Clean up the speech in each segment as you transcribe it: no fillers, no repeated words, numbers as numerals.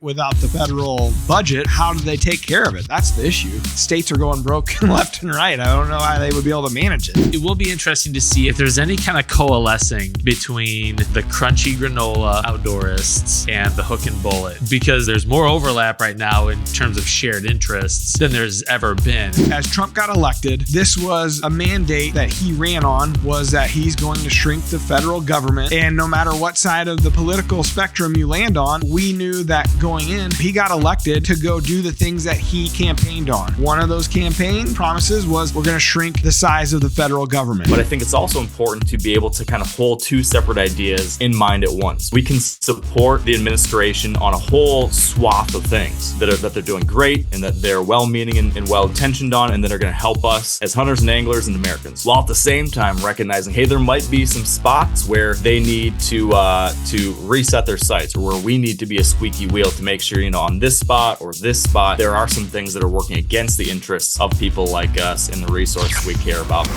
without the federal budget, how do they take care of it? That's the issue. States are going broke left and right. I don't know how they would be able to manage it. It will be interesting to see if there's any kind of coalescing between the crunchy granola outdoorists and the hook and bullet, because there's more overlap right now in terms of shared interests than there's ever been. As Trump got elected, this was a mandate that he ran on, was that he's going to shrink the federal government. And no matter what side of the political spectrum you land on, we knew that going in, he got elected to go do the things that he campaigned on. One of those campaign promises was, we're going to shrink the size of the federal government. But I think it's also important to be able to kind of hold two separate ideas in mind at once. We can support the administration on a whole swath of things that they're doing great and that they're well-meaning and well-intentioned on, and that are going to help us as hunters and anglers and Americans, while at the same time recognizing, hey, there might be some spots where they need to reset their sights, or where we need to be a squeaky wheel to make sure, on this spot or this spot, there are some things that are working against the interests of people like us and the resources we care about.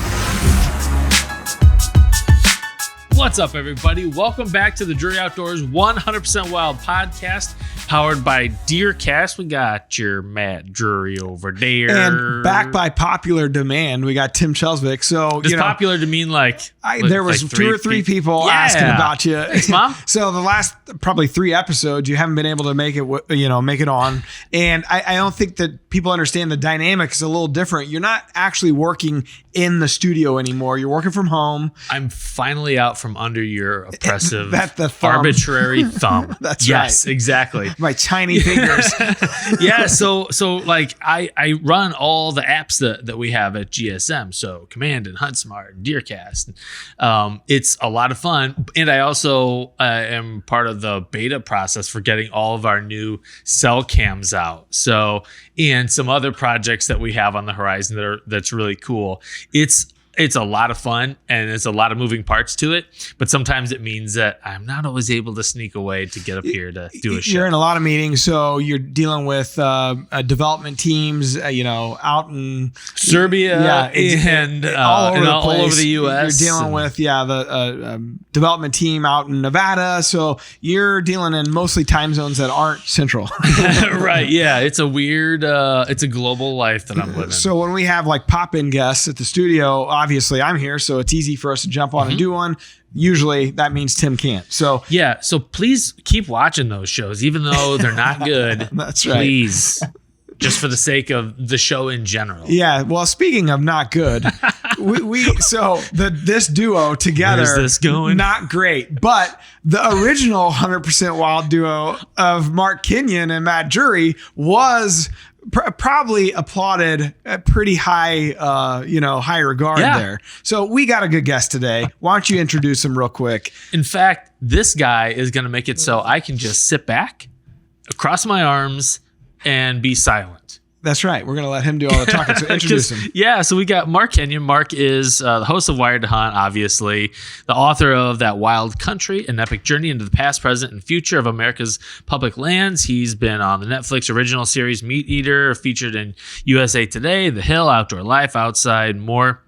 What's up, everybody? Welcome back to the Drury Outdoors 100% Wild podcast, powered by DeerCast. We got your Matt Drury over there. And back by popular demand, we got Tim Kjellesvik. So, Does popular to mean there was like two or three people asking about you. Thanks, Mom. So the last probably 3 episodes, you haven't been able to make it on. And I don't think that people understand the dynamic is a little different. You're not actually working in the studio anymore. You're working from home. I'm finally out from under your oppressive, arbitrary thumb. That's yes, right. Exactly. My tiny fingers. Yeah. So like I run all the apps that we have at GSM. So Command and HuntSmart and DeerCast. It's a lot of fun. And I also am part of the beta process for getting all of our new cell cams out. So, and some other projects that we have on the horizon that's really cool. It's a lot of fun, and it's a lot of moving parts to it, but sometimes it means that I'm not always able to sneak away to get up here to do a show. You're in a lot of meetings, so you're dealing with development teams, out in Serbia and all over the U.S. You're dealing with the development team out in Nevada, so you're dealing in mostly time zones that aren't central. Right? Yeah, it's a weird, it's a global life that I'm living. So when we have like pop-in guests at the studio, obviously I'm here, so it's easy for us to jump on and do one. Usually that means Tim can't. So yeah, so please keep watching those shows, even though they're not good. That's right. Please, just for the sake of the show in general. Yeah. Well, speaking of not good, this duo together, where's this going? Not great, but the original 100% Wild duo of Mark Kenyon and Matt Drury was probably applauded at pretty high, high regard there. So we got a good guest today. Why don't you introduce him real quick? In fact, this guy is going to make it so I can just sit back, cross my arms, and be silent. That's right. We're going to let him do all the talking. So introduce him. Yeah. So we got Mark Kenyon. Mark is the host of Wired to Hunt, obviously, the author of That Wild Country, an epic journey into the past, present, and future of America's public lands. He's been on the Netflix original series Meat Eater, featured in USA Today, The Hill, Outdoor Life, Outside, more.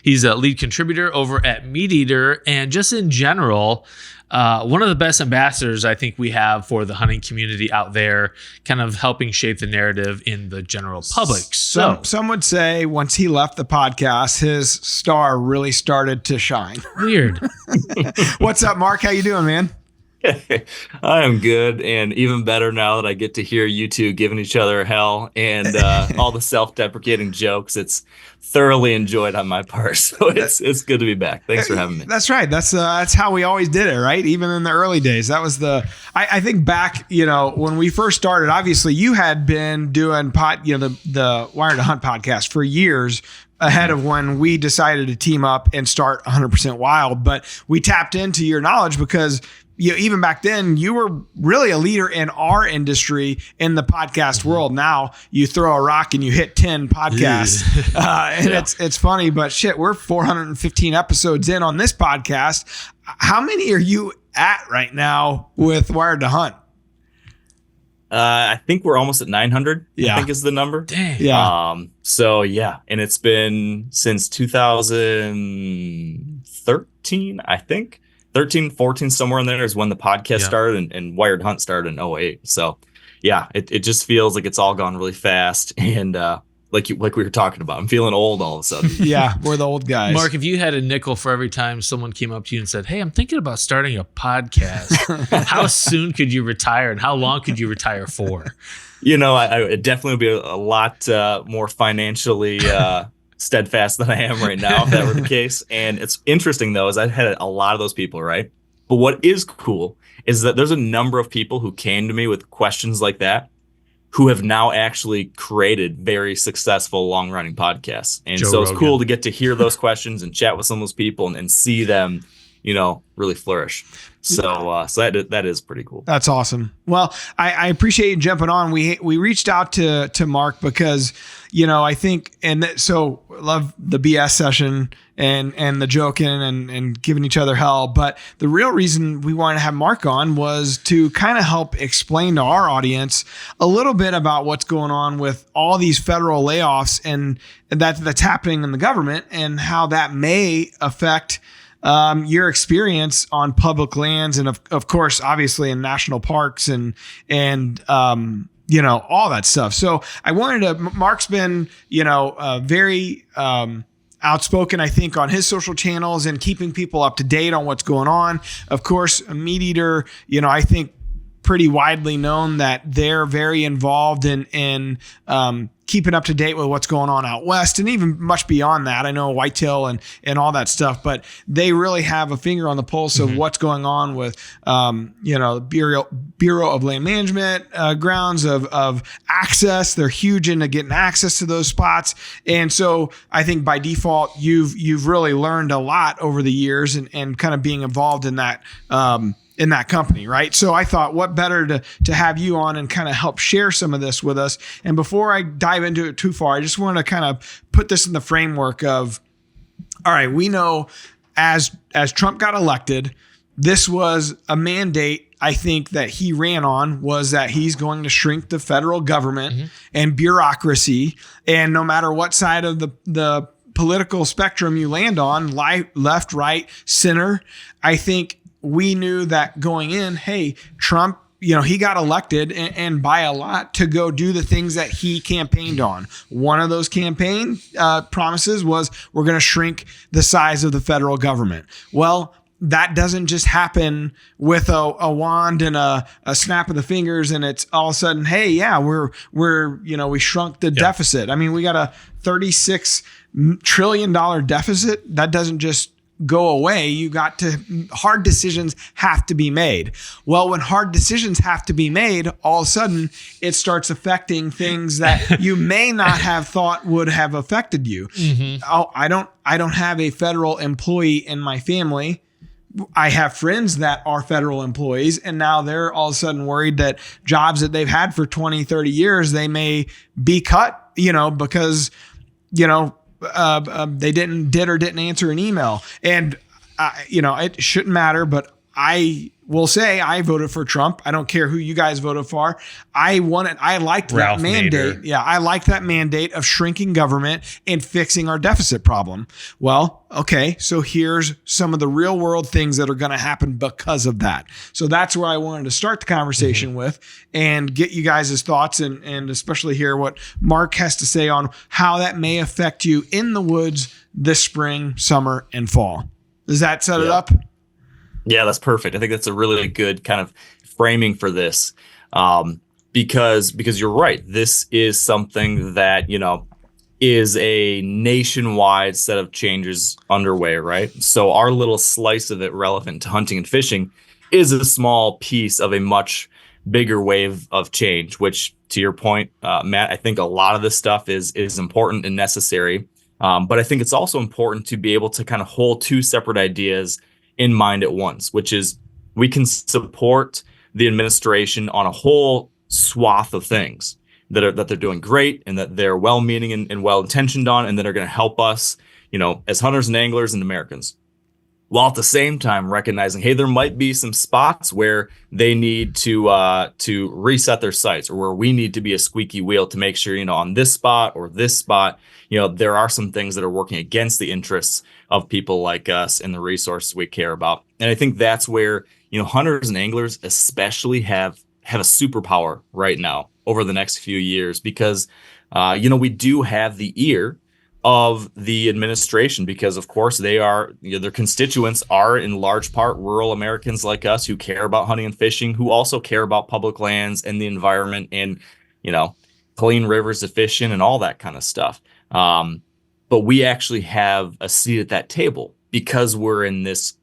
He's a lead contributor over at Meat Eater, and just in general, one of the best ambassadors I think we have for the hunting community out there, kind of helping shape the narrative in the general public. So some would say once he left the podcast, his star really started to shine. Weird. What's up, Mark? How you doing, man? I am good, and even better now that I get to hear you two giving each other hell and all the self-deprecating jokes. It's thoroughly enjoyed on my part, so it's good to be back. Thanks for having me. That's right. That's how we always did it, right? Even in the early days, that was I think back, when we first started. Obviously, you had been doing the Wired to Hunt podcast for years ahead of when we decided to team up and start 100% Wild, but we tapped into your knowledge because even back then, you were really a leader in our industry in the podcast world. Now you throw a rock and you hit 10 podcasts. It's funny, but shit, we're 415 episodes in on this podcast. How many are you at right now with Wired to Hunt? I think we're almost at 900. Yeah. I think is the number. Dang. Yeah. So yeah, and it's been since 2013, I think. 13, 14, somewhere in there is when the podcast started, and Wired Hunt started in 08. So yeah, it just feels like it's all gone really fast. And like we were talking about, I'm feeling old all of a sudden. Yeah, we're the old guys. Mark, if you had a nickel for every time someone came up to you and said, "Hey, I'm thinking about starting a podcast," how soon could you retire, and how long could you retire for? I definitely would be a lot more financially steadfast than I am right now, if that were the case. And it's interesting, though, is I've had a lot of those people, right? But what is cool is that there's a number of people who came to me with questions like that who have now actually created very successful long-running podcasts. And Joe so it's Rogan. cool to get to hear those questions and chat with some of those people and see them, really flourish. So that is pretty cool. That's awesome. Well, I appreciate you jumping on. We reached out to Mark because, I think, so love the BS session and the joking and giving each other hell. But the real reason we wanted to have Mark on was to kind of help explain to our audience a little bit about what's going on with all these federal layoffs and that's happening in the government and how that may affect your experience on public lands and of course, obviously in national parks and all that stuff. So I wanted to, Mark's been, very, outspoken, I think, on his social channels and keeping people up to date on what's going on. Of course, a meat eater, I think pretty widely known that they're very involved in keeping up to date with what's going on out west and even much beyond that. I know whitetail and all that stuff, but they really have a finger on the pulse of what's going on with, the Bureau of Land Management grounds of access. They're huge into getting access to those spots. And so I think by default, you've really learned a lot over the years and kind of being involved in that, in that company, right? So I thought, what better to have you on and kind of help share some of this with us. And before I dive into it too far, I just want to kind of put this in the framework of, all right, we know as Trump got elected, this was a mandate, I think, that he ran on, was that he's going to shrink the federal government and bureaucracy. And no matter what side of the political spectrum you land on, left, right, center, I think we knew that going in, hey, Trump, he got elected and by a lot to go do the things that he campaigned on. One of those campaign promises was we're going to shrink the size of the federal government. Well, that doesn't just happen with a wand and a snap of the fingers and it's all of a sudden, hey, yeah, we shrunk the deficit. I mean, we got a $36 trillion deficit. That doesn't just go away. Hard decisions have to be made. Well, when hard decisions have to be made, all of a sudden it starts affecting things that you may not have thought would have affected you. Oh, I don't have a federal employee in my family. I have friends that are federal employees and now they're all of a sudden worried that jobs that they've had for 20, 30 years, they may be cut, because, they didn't answer an email. And, it shouldn't matter, but I will say I voted for Trump. I don't care who you guys voted for. I liked that mandate. Nader. Yeah. I liked that mandate of shrinking government and fixing our deficit problem. Well, okay. So here's some of the real world things that are going to happen because of that. So that's where I wanted to start the conversation with and get you guys' thoughts and especially hear what Mark has to say on how that may affect you in the woods this spring, summer, and fall. Does that set it up? Yeah, that's perfect. I think that's a really good kind of framing for this, because you're right. This is something that, is a nationwide set of changes underway, right? So our little slice of it relevant to hunting and fishing is a small piece of a much bigger wave of change, which to your point, Matt, I think a lot of this stuff is important and necessary. But I think it's also important to be able to kind of hold two separate ideas in mind at once, which is we can support the administration on a whole swath of things that they're doing great and that they're well-meaning and well-intentioned on and that are going to help us, as hunters and anglers and Americans. while at the same time recognizing, hey, there might be some spots where they need to reset their sights, or where we need to be a squeaky wheel to make sure, on this spot or this spot, there are some things that are working against the interests of people like us and the resources we care about. And I think that's where, hunters and anglers especially have a superpower right now over the next few years, because, we do have the ear of the administration, because of course they are, their constituents are in large part rural Americans like us who care about hunting and fishing, who also care about public lands and the environment and, clean rivers to fish in and all that kind of stuff. But we actually have a seat at that table because we're in this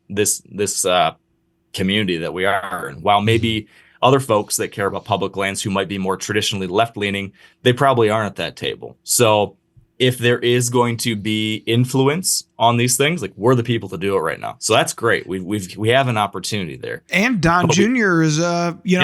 community that we are. And while maybe other folks that care about public lands who might be more traditionally left leaning, they probably aren't at that table. So if there is going to be influence on these things, like, we're the people to do it right now. So that's great. We have an opportunity there. And Don Jr. is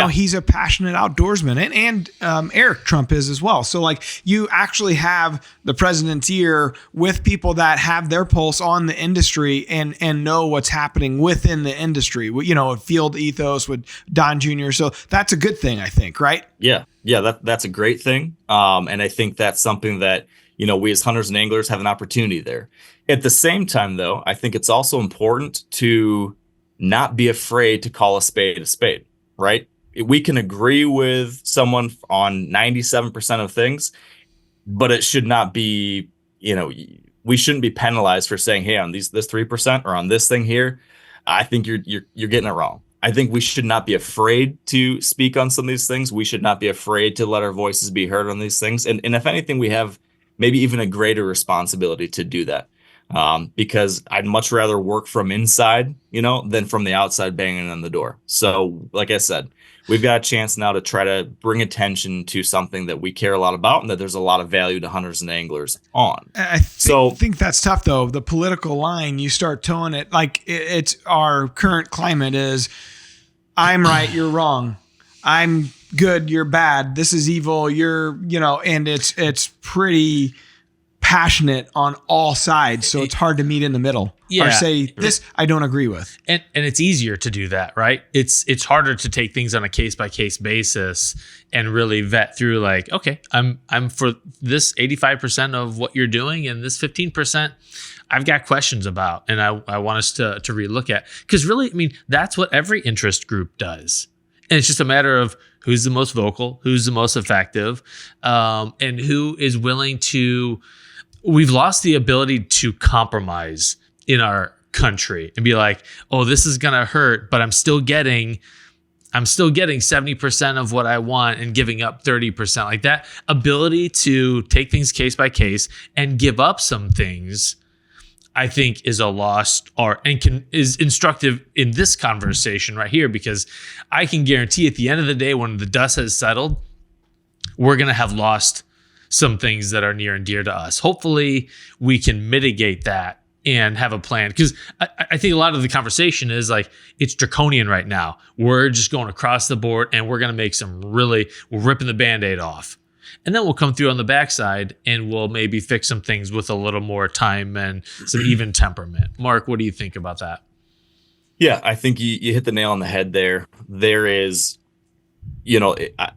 he's a passionate outdoorsman, and Eric Trump is as well. So like, you actually have the president's ear with people that have their pulse on the industry and know what's happening within the industry. Field ethos with Don Jr. So that's a good thing, I think, right? Yeah, that's a great thing. And I think that's something that, we as hunters and anglers have an opportunity there. At the same time, though, I think it's also important to not be afraid to call a spade, right? We can agree with someone on 97% of things, but it should not be, we shouldn't be penalized for saying, hey, on this 3% or on this thing here, I think you're getting it wrong. I think we should not be afraid to speak on some of these things. We should not be afraid to let our voices be heard on these things. And if anything, we have maybe even a greater responsibility to do that, because I'd much rather work from inside, than from the outside banging on the door. So like I said, we've got a chance now to try to bring attention to something that we care a lot about and that there's a lot of value to hunters and anglers on. I think that's tough, though. The political line, you start towing it, like it's our current climate is, I'm right, you're wrong. I'm good, you're bad. This is evil, you're, and it's pretty passionate on all sides. So it's hard to meet in the middle or say, this I don't agree with. And it's easier to do that, right? It's harder to take things on a case by case basis and really vet through, like, okay, I'm for this 85% of what you're doing, and this 15% I've got questions about, and I want us to relook at. Because really, I mean, that's what every interest group does. And it's just a matter of who's the most vocal, who's the most effective, and who is willing to. We've lost the ability to compromise in our country and be like, oh, this is going to hurt, but I'm still getting 70% of what I want and giving up 30%. Like, that ability to take things case by case and give up some things, I think, is a lost art, and is instructive in this conversation right here, because I can guarantee at the end of the day, when the dust has settled, we're going to have lost some things that are near and dear to us. Hopefully we can mitigate that and have a plan, because I think a lot of the conversation is like, it's draconian right now. We're just going across the board and we're going to make we're ripping the Band-Aid off. And then we'll come through on the backside and we'll maybe fix some things with a little more time and some even temperament. Mark, what do you think about that? Yeah, I think you hit the nail on the head there. There is,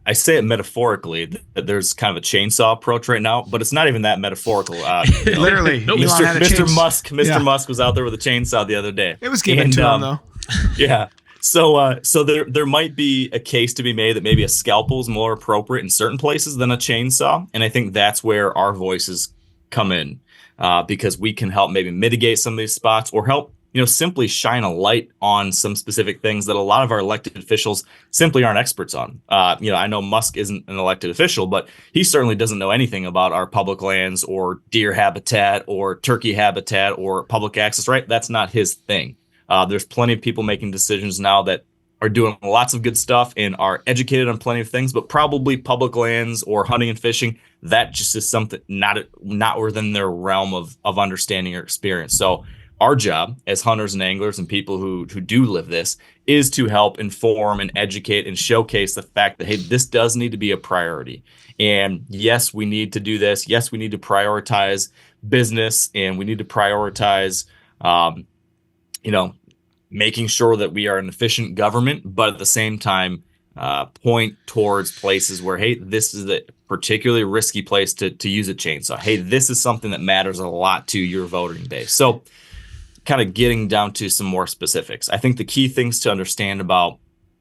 I say it metaphorically, that there's kind of a chainsaw approach right now, but it's not even that metaphorical. Literally, Mr. Musk was out there with a chainsaw the other day. It was given to him, though. Yeah. So there might be a case to be made that maybe a scalpel is more appropriate in certain places than a chainsaw. And I think that's where our voices come in, because we can help maybe mitigate some of these spots, or help, simply shine a light on some specific things that a lot of our elected officials simply aren't experts on. I know Musk isn't an elected official, but he certainly doesn't know anything about our public lands or deer habitat or turkey habitat or public access, right? That's not his thing. There's plenty of people making decisions now that are doing lots of good stuff and are educated on plenty of things, but probably public lands or hunting and fishing, that just is something not within their realm of understanding or experience. So our job as hunters and anglers and people who do live this is to help inform and educate and showcase the fact that, hey, this does need to be a priority. And yes, we need to do this. Yes, we need to prioritize business, and we need to prioritize making sure that we are an efficient government, but at the same time, point towards places where, hey, this is a particularly risky place to use a chainsaw. Hey, this is something that matters a lot to your voting base. So kind of getting down to some more specifics. I think the key things to understand about,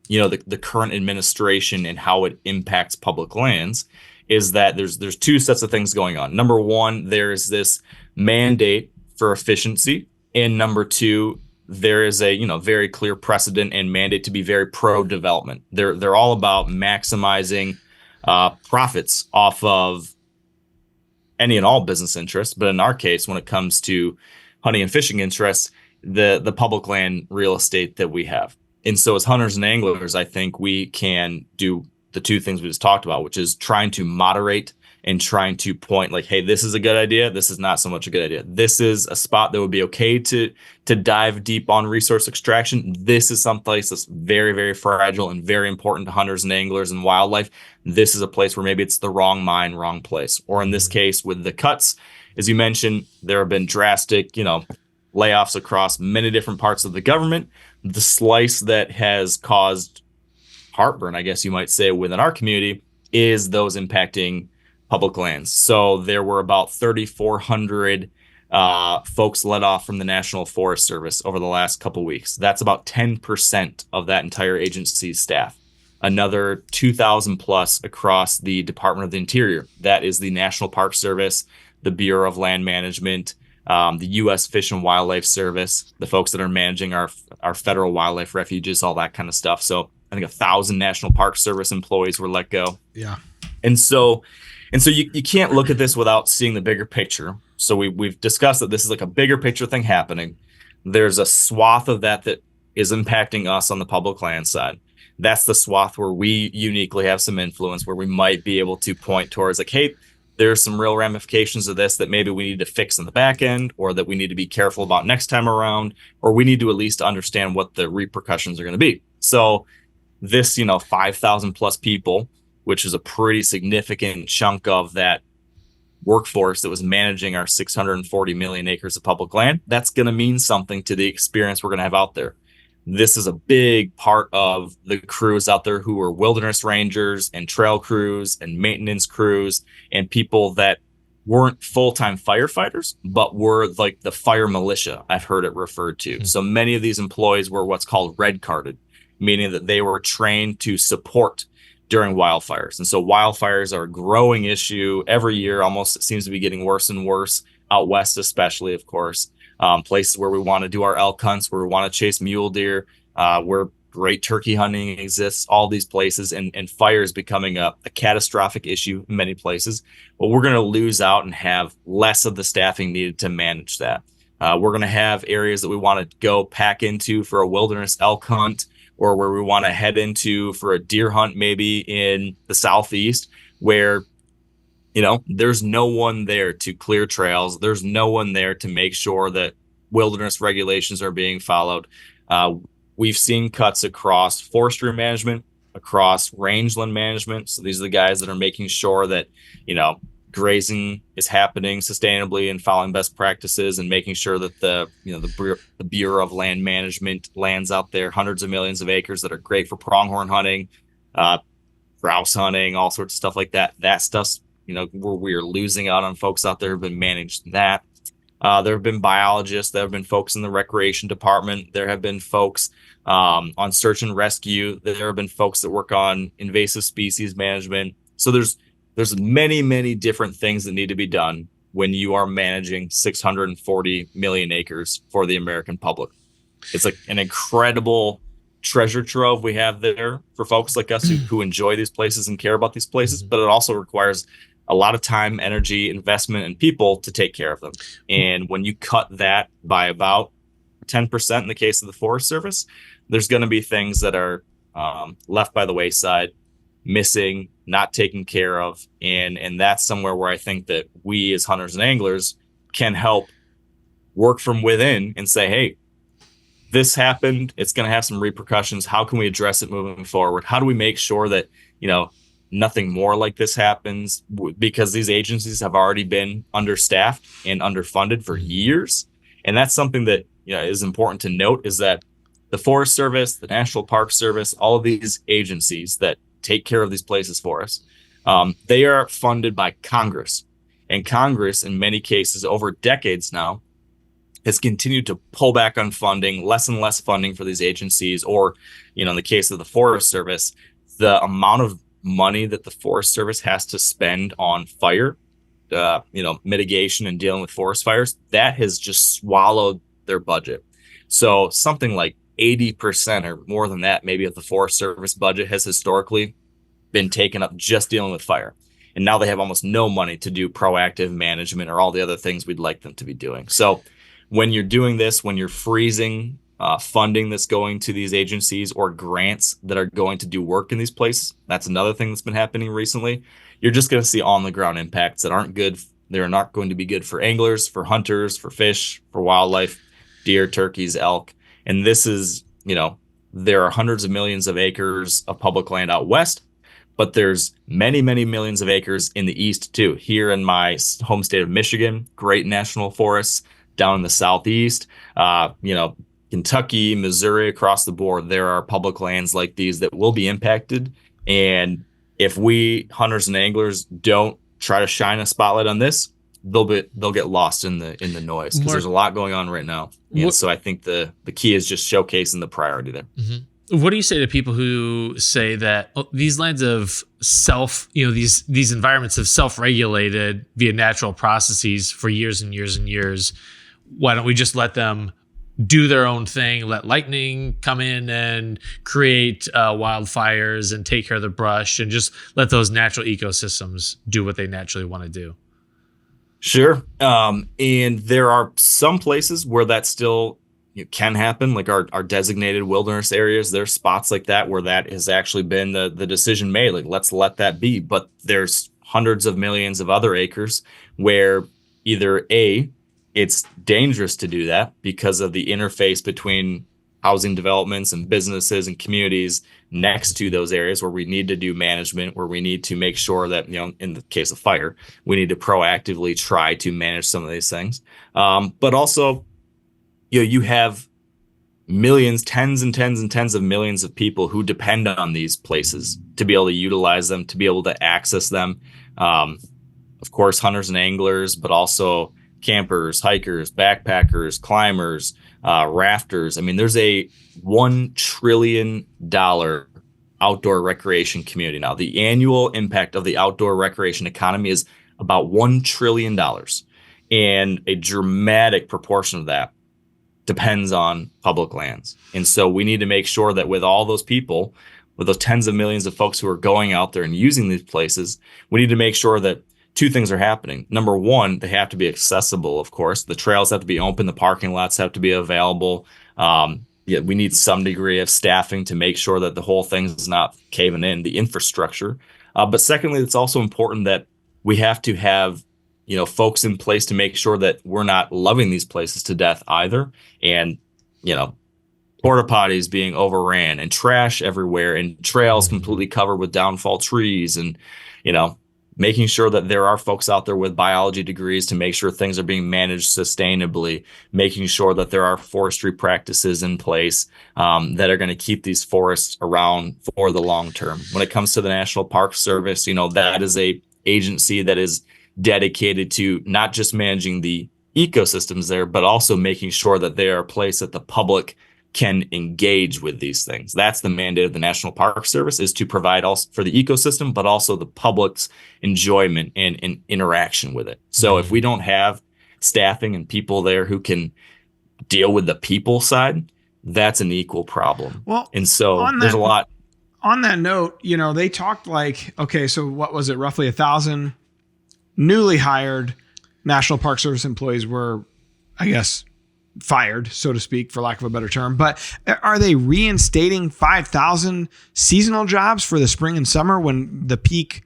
the current administration and how it impacts public lands is that there's two sets of things going on. Number one, there's this mandate for efficiency, and number two, there is a very clear precedent and mandate to be very pro-development. They're all about maximizing profits off of any and all business interests, but in our case, when it comes to hunting and fishing interests, the public land real estate that we have. And so as hunters and anglers, I think we can do the two things we just talked about, which is trying to moderate and trying to point like, hey, this is a good idea. This is not so much a good idea. This is a spot that would be okay to dive deep on resource extraction. This is someplace that's very, very fragile and very important to hunters and anglers and wildlife. This is a place where maybe it's the wrong mine, wrong place. Or in this case, with the cuts, as you mentioned, there have been drastic, layoffs across many different parts of the government. The slice that has caused heartburn, I guess you might say, within our community is those impacting public lands. So there were about 3,400 folks let off from the National Forest Service over the last couple weeks. That's about 10% of that entire agency's staff. Another 2,000 plus across the Department of the Interior. That is the National Park Service, the Bureau of Land Management, the U.S. Fish and Wildlife Service, the folks that are managing our federal wildlife refuges, all that kind of stuff. So I think 1,000 National Park Service employees were let go. Yeah. And so you can't look at this without seeing the bigger picture. So we've discussed that this is like a bigger picture thing happening. There's a swath of that is impacting us on the public land side. That's the swath where we uniquely have some influence, where we might be able to point towards like, hey, there's some real ramifications of this that maybe we need to fix in the back end, or that we need to be careful about next time around, or we need to at least understand what the repercussions are going to be. So this, 5,000 plus people, which is a pretty significant chunk of that workforce that was managing our 640 million acres of public land, that's going to mean something to the experience we're going to have out there. This is a big part of the crews out there who are wilderness rangers and trail crews and maintenance crews and people that weren't full-time firefighters, but were like the fire militia, I've heard it referred to. Mm-hmm. So many of these employees were what's called red carded, meaning that they were trained to support during wildfires. And so wildfires are a growing issue every year. Almost it seems to be getting worse and worse out west, especially, of course. Places where we want to do our elk hunts, where we want to chase mule deer, where great turkey hunting exists, all these places, and fire is becoming a catastrophic issue in many places. Well, we're going to lose out and have less of the staffing needed to manage that. We're going to have areas that we want to go pack into for a wilderness elk hunt, or where we want to head into for a deer hunt, maybe in the southeast, where there's no one there to clear trails. There's no one there to make sure that wilderness regulations are being followed. We've seen cuts across forestry management, across rangeland management. So these are the guys that are making sure that, grazing is happening sustainably and following best practices, and making sure that the Bureau of Land Management lands out there, hundreds of millions of acres that are great for pronghorn hunting, grouse hunting, all sorts of stuff like that. That stuff's where we're losing out on folks out there who've been managed that. There have been biologists. There have been folks in the recreation department. There have been folks on search and rescue. There have been folks that work on invasive species management. So there's many, many different things that need to be done when you are managing 640 million acres for the American public. It's like an incredible treasure trove we have there for folks like us who enjoy these places and care about these places, but it also requires a lot of time, energy, investment, and people to take care of them. And when you cut that by about 10% in the case of the Forest Service, there's going to be things that are left by the wayside, missing, not taken care of. And that's somewhere where I think that we as hunters and anglers can help work from within and say, hey, this happened. It's going to have some repercussions. How can we address it moving forward? How do we make sure that, nothing more like this happens? Because these agencies have already been understaffed and underfunded for years. And that's something that is important to note, is that the Forest Service, the National Park Service, all of these agencies that take care of these places for us, they are funded by Congress. And Congress, in many cases, over decades now, has continued to pull back on funding, less and less funding for these agencies. Or, in the case of the Forest Service, the amount of money that the Forest Service has to spend on fire, mitigation and dealing with forest fires, that has just swallowed their budget. So something like 80% or more than that, maybe, of the Forest Service budget has historically been taken up just dealing with fire. And now they have almost no money to do proactive management or all the other things we'd like them to be doing. So when you're doing this, when you're freezing funding that's going to these agencies or grants that are going to do work in these places, that's another thing that's been happening recently. You're just going to see on the ground impacts that aren't good. They're not going to be good for anglers, for hunters, for fish, for wildlife, deer, turkeys, elk. And this is, there are hundreds of millions of acres of public land out west, but there's many, many millions of acres in the east too. Here in my home state of Michigan, great national forests. Down in the southeast, Kentucky, Missouri, across the board, there are public lands like these that will be impacted. And if we hunters and anglers don't try to shine a spotlight on this, they'll get lost in the noise, because there's a lot going on right now. And so I think the key is just showcasing the priority there. Mm-hmm. What do you say to people who say that these lands of these environments have self-regulated via natural processes for years and years and years? Why don't we just let them do their own thing, let lightning come in and create wildfires and take care of the brush, and just let those natural ecosystems do what they naturally want to do? Sure. And there are some places where that still can happen, like our designated wilderness areas. There's spots like that where that has actually been the decision made, like, let's let that be. But there's hundreds of millions of other acres where either it's dangerous to do that because of the interface between housing developments and businesses and communities next to those areas, where we need to do management, where we need to make sure that, in the case of fire, we need to proactively try to manage some of these things. But also, you have millions, tens and tens and tens of millions of people who depend on these places to be able to utilize them, to be able to access them. Of course, hunters and anglers, but also campers, hikers, backpackers, climbers, rafters. I mean, there's a $1 trillion outdoor recreation community now. The annual impact of the outdoor recreation economy is about $1 trillion. And a dramatic proportion of that depends on public lands. And so we need to make sure that with all those people, with those tens of millions of folks who are going out there and using these places, we need to make sure that two things are happening. Number one, they have to be accessible, of course. The trails have to be open. The parking lots have to be available. We need some degree of staffing to make sure that the whole thing is not caving in, the infrastructure. But secondly, it's also important that we have to have, folks in place to make sure that we're not loving these places to death either. And, porta potties being overran and trash everywhere and trails completely covered with downfall trees, and, making sure that there are folks out there with biology degrees to make sure things are being managed sustainably, making sure that there are forestry practices in place that are going to keep these forests around for the long term. When it comes to the National Park Service, that is a agency that is dedicated to not just managing the ecosystems there, but also making sure that they are a place that the public can engage with these things. That's the mandate of the National Park Service, is to provide also for the ecosystem, but also the public's enjoyment and interaction with it. So if we don't have staffing and people there who can deal with the people side, that's an equal problem. Well, and so there's a lot. On that note, they talked so what was it? Roughly 1,000 newly hired National Park Service employees were, I guess, fired, so to speak, for lack of a better term. But are they reinstating 5,000 seasonal jobs for the spring and summer when the peak,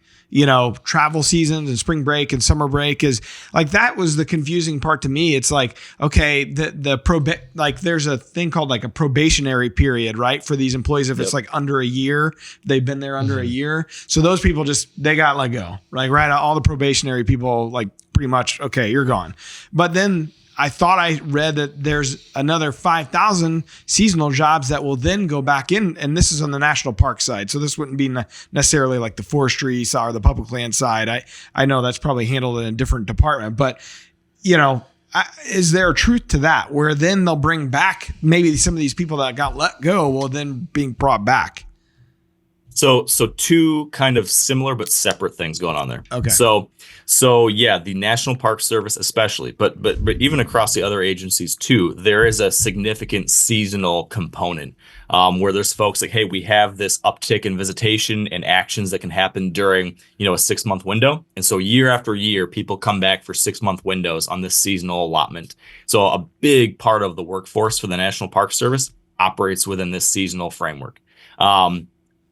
travel seasons and spring break and summer break is like, that was the confusing part to me. It's like, okay, there's a thing called like a probationary period, right? For these employees, if it's like under a year, they've been there under a year. So those people they got let go, right? All the probationary people, like, pretty much, okay, you're gone. But then I thought I read that there's another 5,000 seasonal jobs that will then go back in, and this is on the national park side. So this wouldn't be necessarily like the forestry side or the public land side. I know that's probably handled in a different department, but is there a truth to that where then they'll bring back maybe some of these people that got let go will then being brought back? So two kind of similar but separate things going on there. Okay. So yeah, the National Park Service especially, but even across the other agencies too, there is a significant seasonal component where there's folks like, hey, we have this uptick in visitation and actions that can happen during, a 6-month window. And so year after year, people come back for 6-month windows on this seasonal allotment. So a big part of the workforce for the National Park Service operates within this seasonal framework.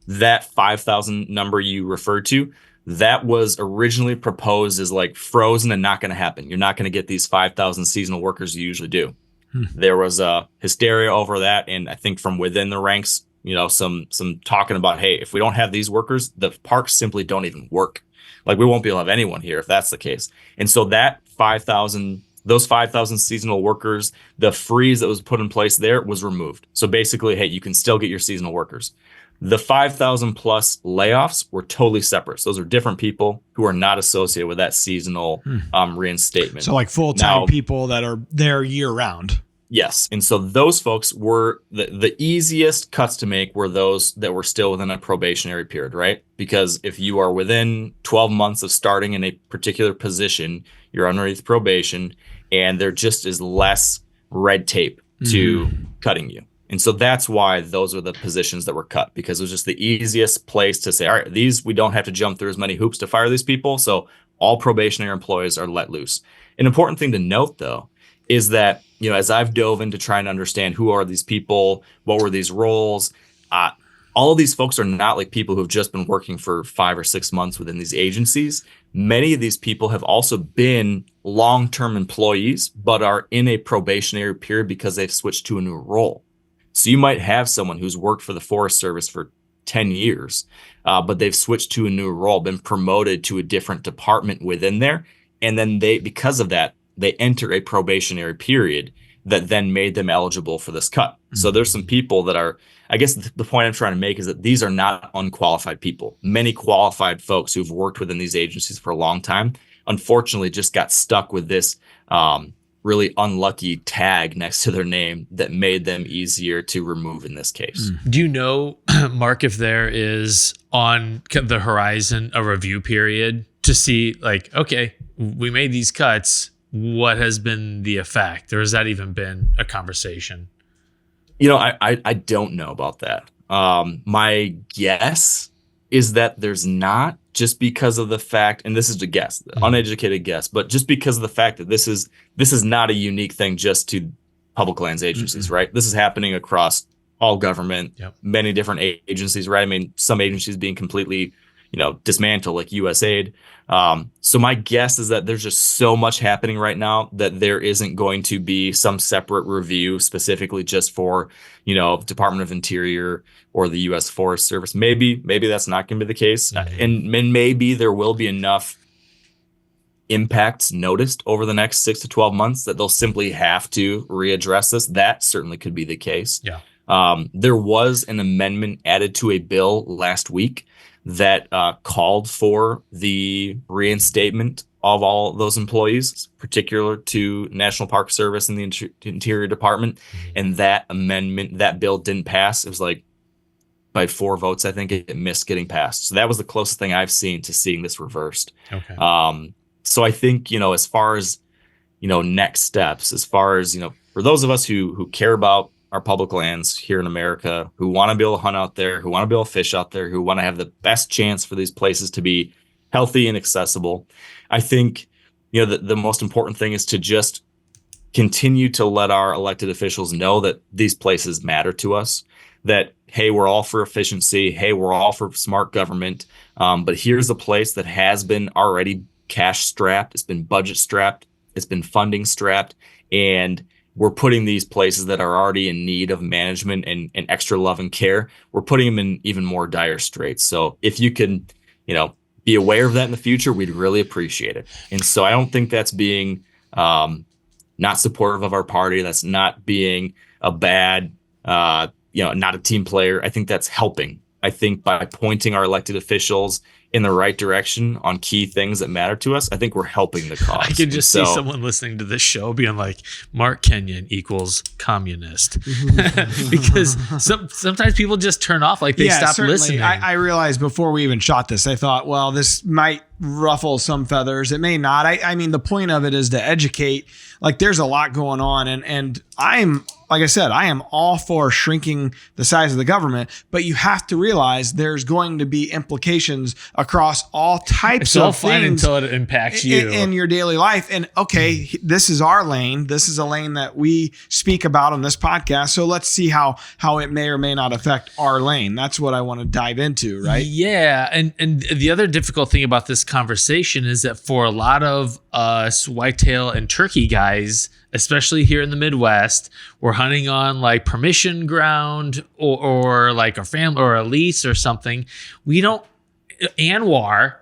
That 5,000 number you referred to, that was originally proposed as like frozen and not going to happen. You're not going to get these 5,000 seasonal workers you usually do. There was a hysteria over that. And I think from within the ranks, some talking about, hey, if we don't have these workers, the parks simply don't even work. Like we won't be able to have anyone here if that's the case. And so that 5,000, those 5,000 seasonal workers, the freeze that was put in place there was removed. So basically, hey, you can still get your seasonal workers. The 5,000 plus layoffs were totally separate. So those are different people who are not associated with that seasonal reinstatement. So like full-time people that are there year round. Yes. And so those folks were the easiest cuts to make were those that were still within a probationary period, right? Because if you are within 12 months of starting in a particular position, you're underneath probation, and there just is less red tape to cutting you. And so that's why those were the positions that were cut, because it was just the easiest place to say, all right, these, we don't have to jump through as many hoops to fire these people. So all probationary employees are let loose. An important thing to note, though, is that, as I've dove into trying to understand who are these people, what were these roles, all of these folks are not like people who've just been working for 5 or 6 months within these agencies. Many of these people have also been long-term employees, but are in a probationary period because they've switched to a new role. So you might have someone who's worked for the Forest Service for 10 years, but they've switched to a new role, been promoted to a different department within there. And then because of that, they enter a probationary period that then made them eligible for this cut. So there's some people that are, I guess the point I'm trying to make is that these are not unqualified people. Many qualified folks who've worked within these agencies for a long time, unfortunately, just got stuck with this really unlucky tag next to their name that made them easier to remove in this case. Do you know, Mark, if there is on the horizon a review period to see like, okay, we made these cuts, what has been the effect? Or has that even been a conversation? I don't know about that. My guess is that there's not, just because of the fact, and this is a guess, uneducated guess, but just because of the fact that this is not a unique thing just to public lands agencies, right? This is happening across all government, many different agencies, right? I mean, some agencies being completely, dismantled, like USAID. So my guess is that there's just so much happening right now that there isn't going to be some separate review specifically just for, Department of Interior or the U.S. Forest Service. Maybe that's not going to be the case. And maybe there will be enough impacts noticed over the next 6 to 12 months that they'll simply have to readdress this. That certainly could be the case. There was an amendment added to a bill last week that called for the reinstatement of all those employees, particular to National Park Service and the Interior Department. And that amendment, that bill didn't pass. It was like by 4 votes, I think it missed getting passed. So that was the closest thing I've seen to seeing this reversed. So I think, as far as, next steps, as far as, for those of us who care about our public lands here in America, who want to be able to hunt out there, who want to be able to fish out there, who want to have the best chance for these places to be healthy and accessible. I think, the most important thing is to just continue to let our elected officials know that these places matter to us, that, hey, we're all for efficiency. Hey, we're all for smart government. But here's a place that has been already cash strapped. It's been budget strapped. It's been funding strapped. And we're putting these places that are already in need of management and extra love and care, we're putting them in even more dire straits. So if you can, be aware of that in the future, we'd really appreciate it. And so I don't think that's being not supportive of our party, that's not being a bad, not a team player. I think that's helping. I think by pointing our elected officials in the right direction on key things that matter to us, I think we're helping the cause. I can just see someone listening to this show being like, Mark Kenyon equals communist. Because sometimes people just turn off, like they stop listening. I realized before we even shot this, I thought, well, this might ruffle some feathers. It may not. I mean, the point of it is to educate. Like, there's a lot going on. And I'm, like I said, I am all for shrinking the size of the government, but you have to realize there's going to be implications across all types of things. It's all fine until it impacts you in your daily life. And okay, this is our lane. This is a lane that we speak about on this podcast. So let's see how it may or may not affect our lane. That's what I want to dive into, right? Yeah. And the other difficult thing about this conversation is that for a lot of us whitetail and turkey guys, especially here in the Midwest, we're hunting on like permission ground or like a family or a lease or something. We don't, ANWR,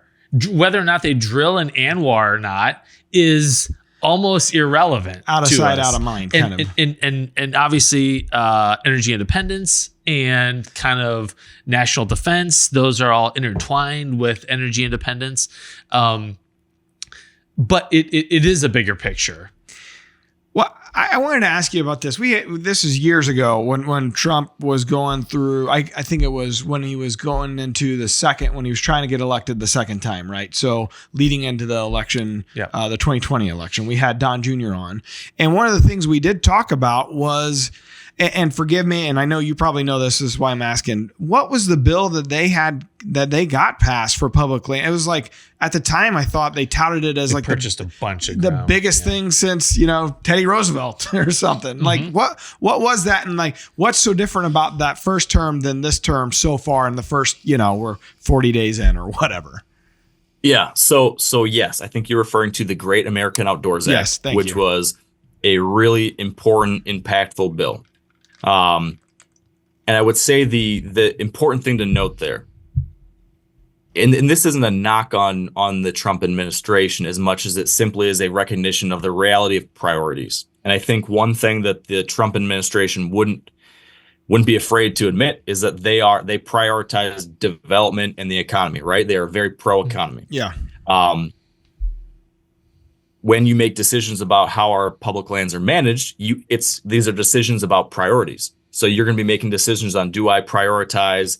whether or not they drill an ANWR or not, is almost irrelevant. Out of sight, out of mind, kind of. And obviously energy independence and kind of national defense, those are all intertwined with energy independence. But it is a bigger picture. Well, I wanted to ask you about this. This is years ago when Trump was going through, I think it was when he was going into when he was trying to get elected the second time, right? So leading into the election, the 2020 election, we had Don Jr. on. And one of the things we did talk about was, and forgive me, and I know you probably know this is why I'm asking, what was the bill that they got passed for public land? It was like, at the time, I thought they touted it as purchased a bunch of the biggest thing since, Teddy Roosevelt or something. Mm-hmm. Like what was that? And like, what's so different about that first term than this term so far in the first, we're 40 days in or whatever. Yeah. So yes, I think you're referring to the Great American Outdoors Act, which was a really important, impactful bill. And I would say the important thing to note there, and this isn't a knock on the Trump administration as much as it simply is a recognition of the reality of priorities. And I think one thing that the Trump administration wouldn't be afraid to admit is that they prioritize development and the economy, right? They are very pro-economy. Yeah. When you make decisions about how our public lands are managed, these are decisions about priorities. So you're going to be making decisions on, do I prioritize,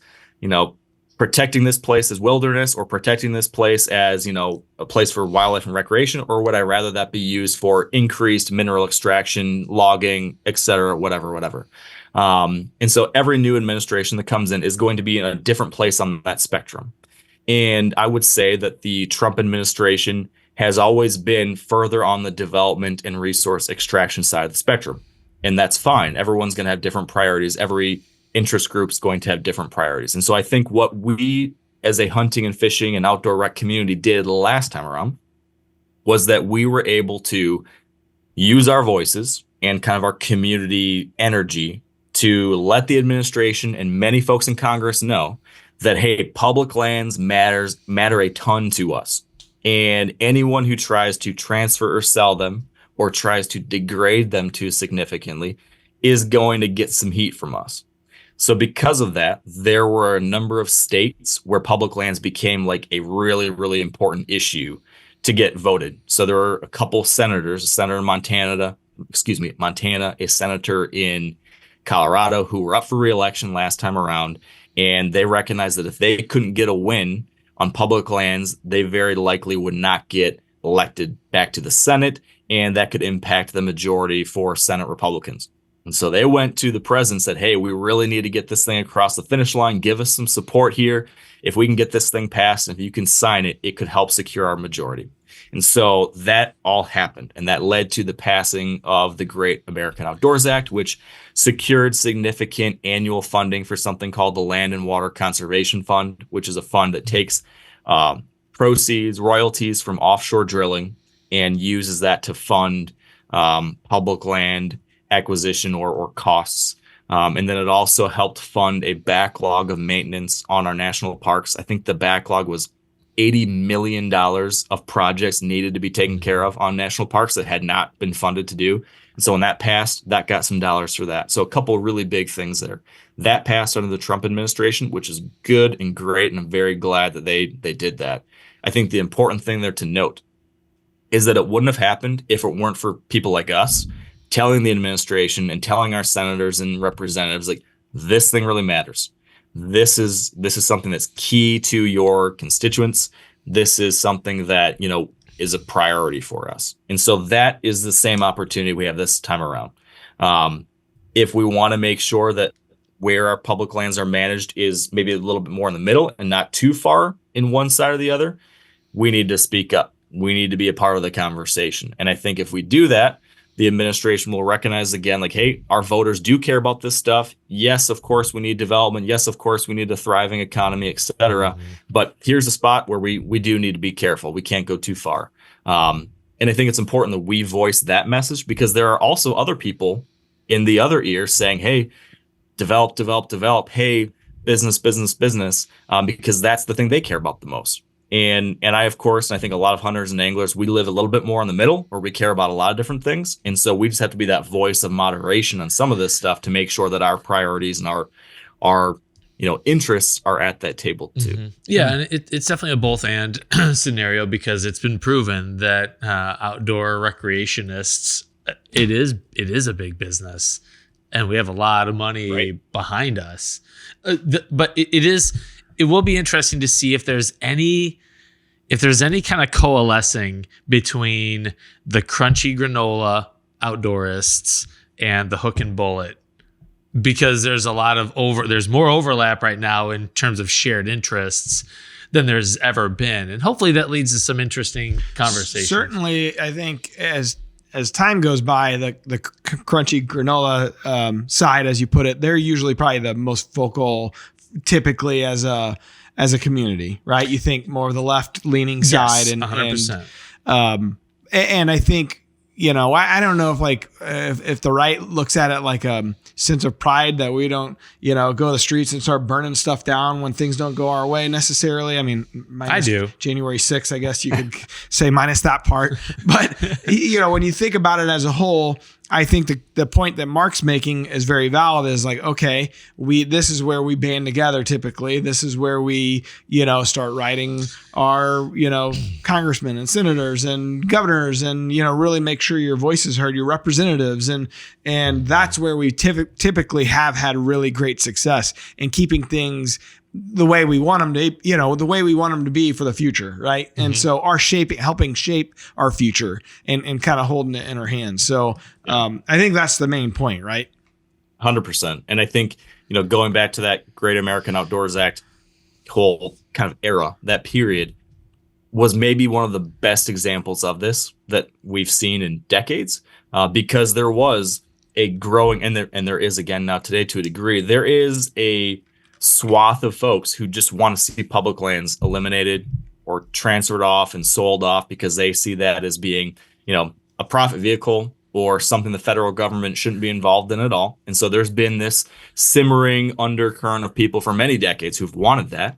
protecting this place as wilderness or protecting this place as, a place for wildlife and recreation, or would I rather that be used for increased mineral extraction, logging, et cetera, whatever. And so every new administration that comes in is going to be in a different place on that spectrum. And I would say that the Trump administration has always been further on the development and resource extraction side of the spectrum. And that's fine. Everyone's going to have different priorities. Every interest group's going to have different priorities. And so I think what we as a hunting and fishing and outdoor rec community did last time around was that we were able to use our voices and kind of our community energy to let the administration and many folks in Congress know that, hey, public lands matter a ton to us. And anyone who tries to transfer or sell them or tries to degrade them too significantly is going to get some heat from us. So because of that, there were a number of states where public lands became like a really, really important issue to get voted. So there were a couple senators, a senator in Montana, a senator in Colorado who were up for re-election last time around. And they recognized that if they couldn't get a win on public lands, they very likely would not get elected back to the Senate, and that could impact the majority for Senate Republicans. And so they went to the president and said, hey, we really need to get this thing across the finish line. Give us some support here. If we can get this thing passed, and if you can sign it, it could help secure our majority. And so that all happened, and that led to the passing of the Great American Outdoors Act, which secured significant annual funding for something called the Land and Water Conservation Fund, which is a fund that takes proceeds, royalties from offshore drilling and uses that to fund public land acquisition or costs. And then it also helped fund a backlog of maintenance on our national parks. I think the backlog was $80 million of projects needed to be taken care of on national parks that had not been funded to do. And so when that passed, that got some dollars for that. So a couple of really big things there. That passed under the Trump administration, which is good and great, and I'm very glad that they did that. I think the important thing there to note is that it wouldn't have happened if it weren't for people like us telling the administration and telling our senators and representatives, like, this thing really matters. This is something that's key to your constituents. This is something that, is a priority for us. And so that is the same opportunity we have this time around. If we want to make sure that where our public lands are managed is maybe a little bit more in the middle and not too far in one side or the other, we need to speak up. We need to be a part of the conversation. And I think if we do that, the administration will recognize again, like, hey, our voters do care about this stuff. Yes, of course, we need development. Yes, of course, we need a thriving economy, et cetera. But here's a spot where we do need to be careful. We can't go too far. And I think it's important that we voice that message, because there are also other people in the other ear saying, hey, develop, develop, develop. Hey, business, business, business, because that's the thing they care about the most. And I, of course, and I think a lot of hunters and anglers, we live a little bit more in the middle, where we care about a lot of different things. And so we just have to be that voice of moderation on some of this stuff to make sure that our priorities and our interests are at that table too. Yeah, and it's definitely a both and scenario, because it's been proven that outdoor recreationists, it is a big business, and we have a lot of money behind us. But it will be interesting to see if there's any kind of coalescing between the crunchy granola outdoorists and the hook and bullet, because there's there's more overlap right now in terms of shared interests than there's ever been. And hopefully that leads to some interesting conversations. Certainly, I think as time goes by, the crunchy granola side, as you put it, they're usually probably the most vocal, typically as a community, right? You think more of the left leaning side, and 100%. And I think, I don't know if the right looks at it like a sense of pride that we don't, go to the streets and start burning stuff down when things don't go our way necessarily. I mean, I do. January 6th, I guess you could say, minus that part. But, when you think about it as a whole, I think the point that Mark's making is very valid, is like, okay, this is where we band together typically. This is where we, start writing our, congressmen and senators and governors, and, really make sure your voice is heard, your representatives. And that's where we typically have had really great success in keeping things the way we want them to, the way we want them to be for the future. Right. And so helping shape our future and kind of holding it in our hands. So I think that's the main point, right? 100%. And I think, going back to that Great American Outdoors Act whole kind of era, that period was maybe one of the best examples of this that we've seen in decades, because there was a growing, and there is again now today to a degree, there is a swath of folks who just want to see public lands eliminated or transferred off and sold off, because they see that as being, a profit vehicle or something the federal government shouldn't be involved in at all. And so there's been this simmering undercurrent of people for many decades who've wanted that.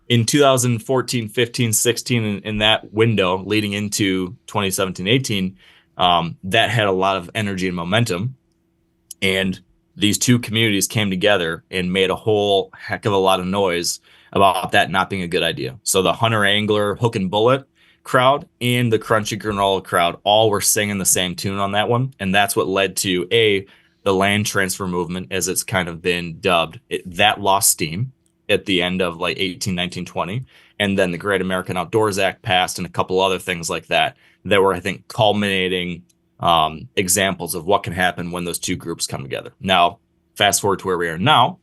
In 2014, 15, 16, in that window leading into 2017, 18, that had a lot of energy and momentum. And these two communities came together and made a whole heck of a lot of noise about that not being a good idea. So the hunter angler hook and bullet crowd and the crunchy granola crowd all were singing the same tune on that one. And that's what led to the land transfer movement, as it's kind of been dubbed. That lost steam at the end of 18, 19, 20. And then the Great American Outdoors Act passed, and a couple other things like that were, I think, culminating examples of what can happen when those two groups come together. Now, fast forward to where we are now,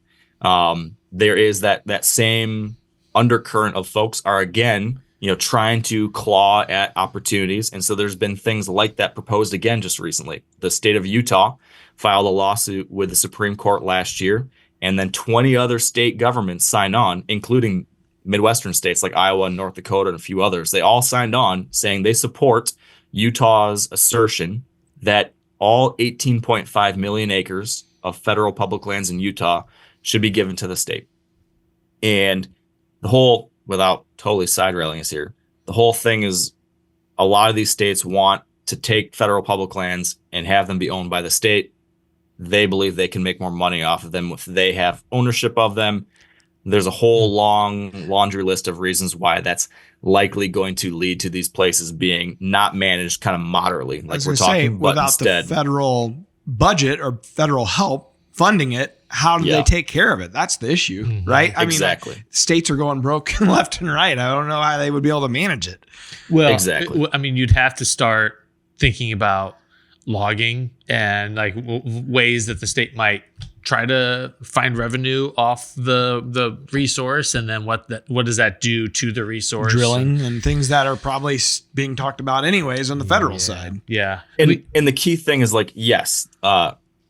there is that same undercurrent of folks are again, trying to claw at opportunities. And so there's been things like that proposed again just recently. The state of Utah filed a lawsuit with the Supreme Court last year, and then 20 other state governments signed on, including Midwestern states like Iowa and North Dakota and a few others. They all signed on saying they support Utah's assertion that all 18.5 million acres of federal public lands in Utah should be given to the state. And the whole without totally side railing us here, the whole thing is a lot of these states want to take federal public lands and have them be owned by the state. They believe they can make more money off of them if they have ownership of them. There's a whole long laundry list of reasons why that's likely going to lead to these places being not managed kind of moderately, like we're talking, but without instead the federal budget or federal help funding it, how do they take care of it? That's the issue, right? I mean, states are going broke left and right. I don't know how they would be able to manage it. Well, exactly. I mean, you'd have to start thinking about logging and like ways that the state might try to find revenue off the resource, and then what does that do to the resource? Drilling and things that are probably being talked about anyways on the federal side. Yeah. And the key thing is like, yes,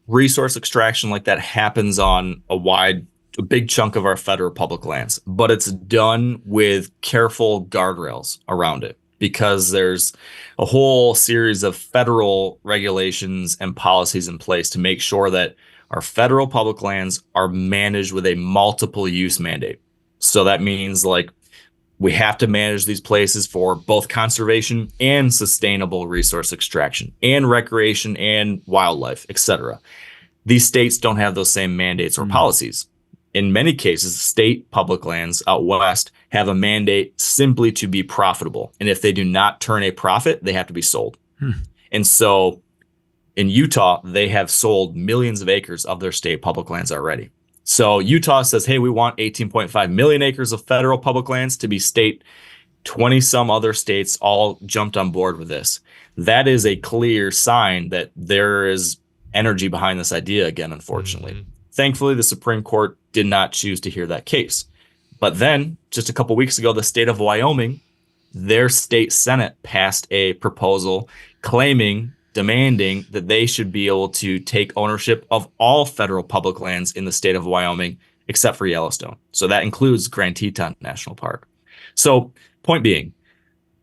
resource extraction like that happens on a big chunk of our federal public lands, but it's done with careful guardrails around it, because there's a whole series of federal regulations and policies in place to make sure that our federal public lands are managed with a multiple use mandate. So that means like we have to manage these places for both conservation and sustainable resource extraction and recreation and wildlife, etc. These states don't have those same mandates or policies. In many cases, state public lands out west have a mandate simply to be profitable. And if they do not turn a profit, they have to be sold. And so in Utah, they have sold millions of acres of their state public lands already. So Utah says, hey, we want 18.5 million acres of federal public lands to be state. 20 some other states all jumped on board with this. That is a clear sign that there is energy behind this idea again, unfortunately. Thankfully, the Supreme Court did not choose to hear that case. But then just a couple weeks ago, the state of Wyoming, their state Senate passed a proposal demanding that they should be able to take ownership of all federal public lands in the state of Wyoming, except for Yellowstone. So that includes Grand Teton National Park. So point being,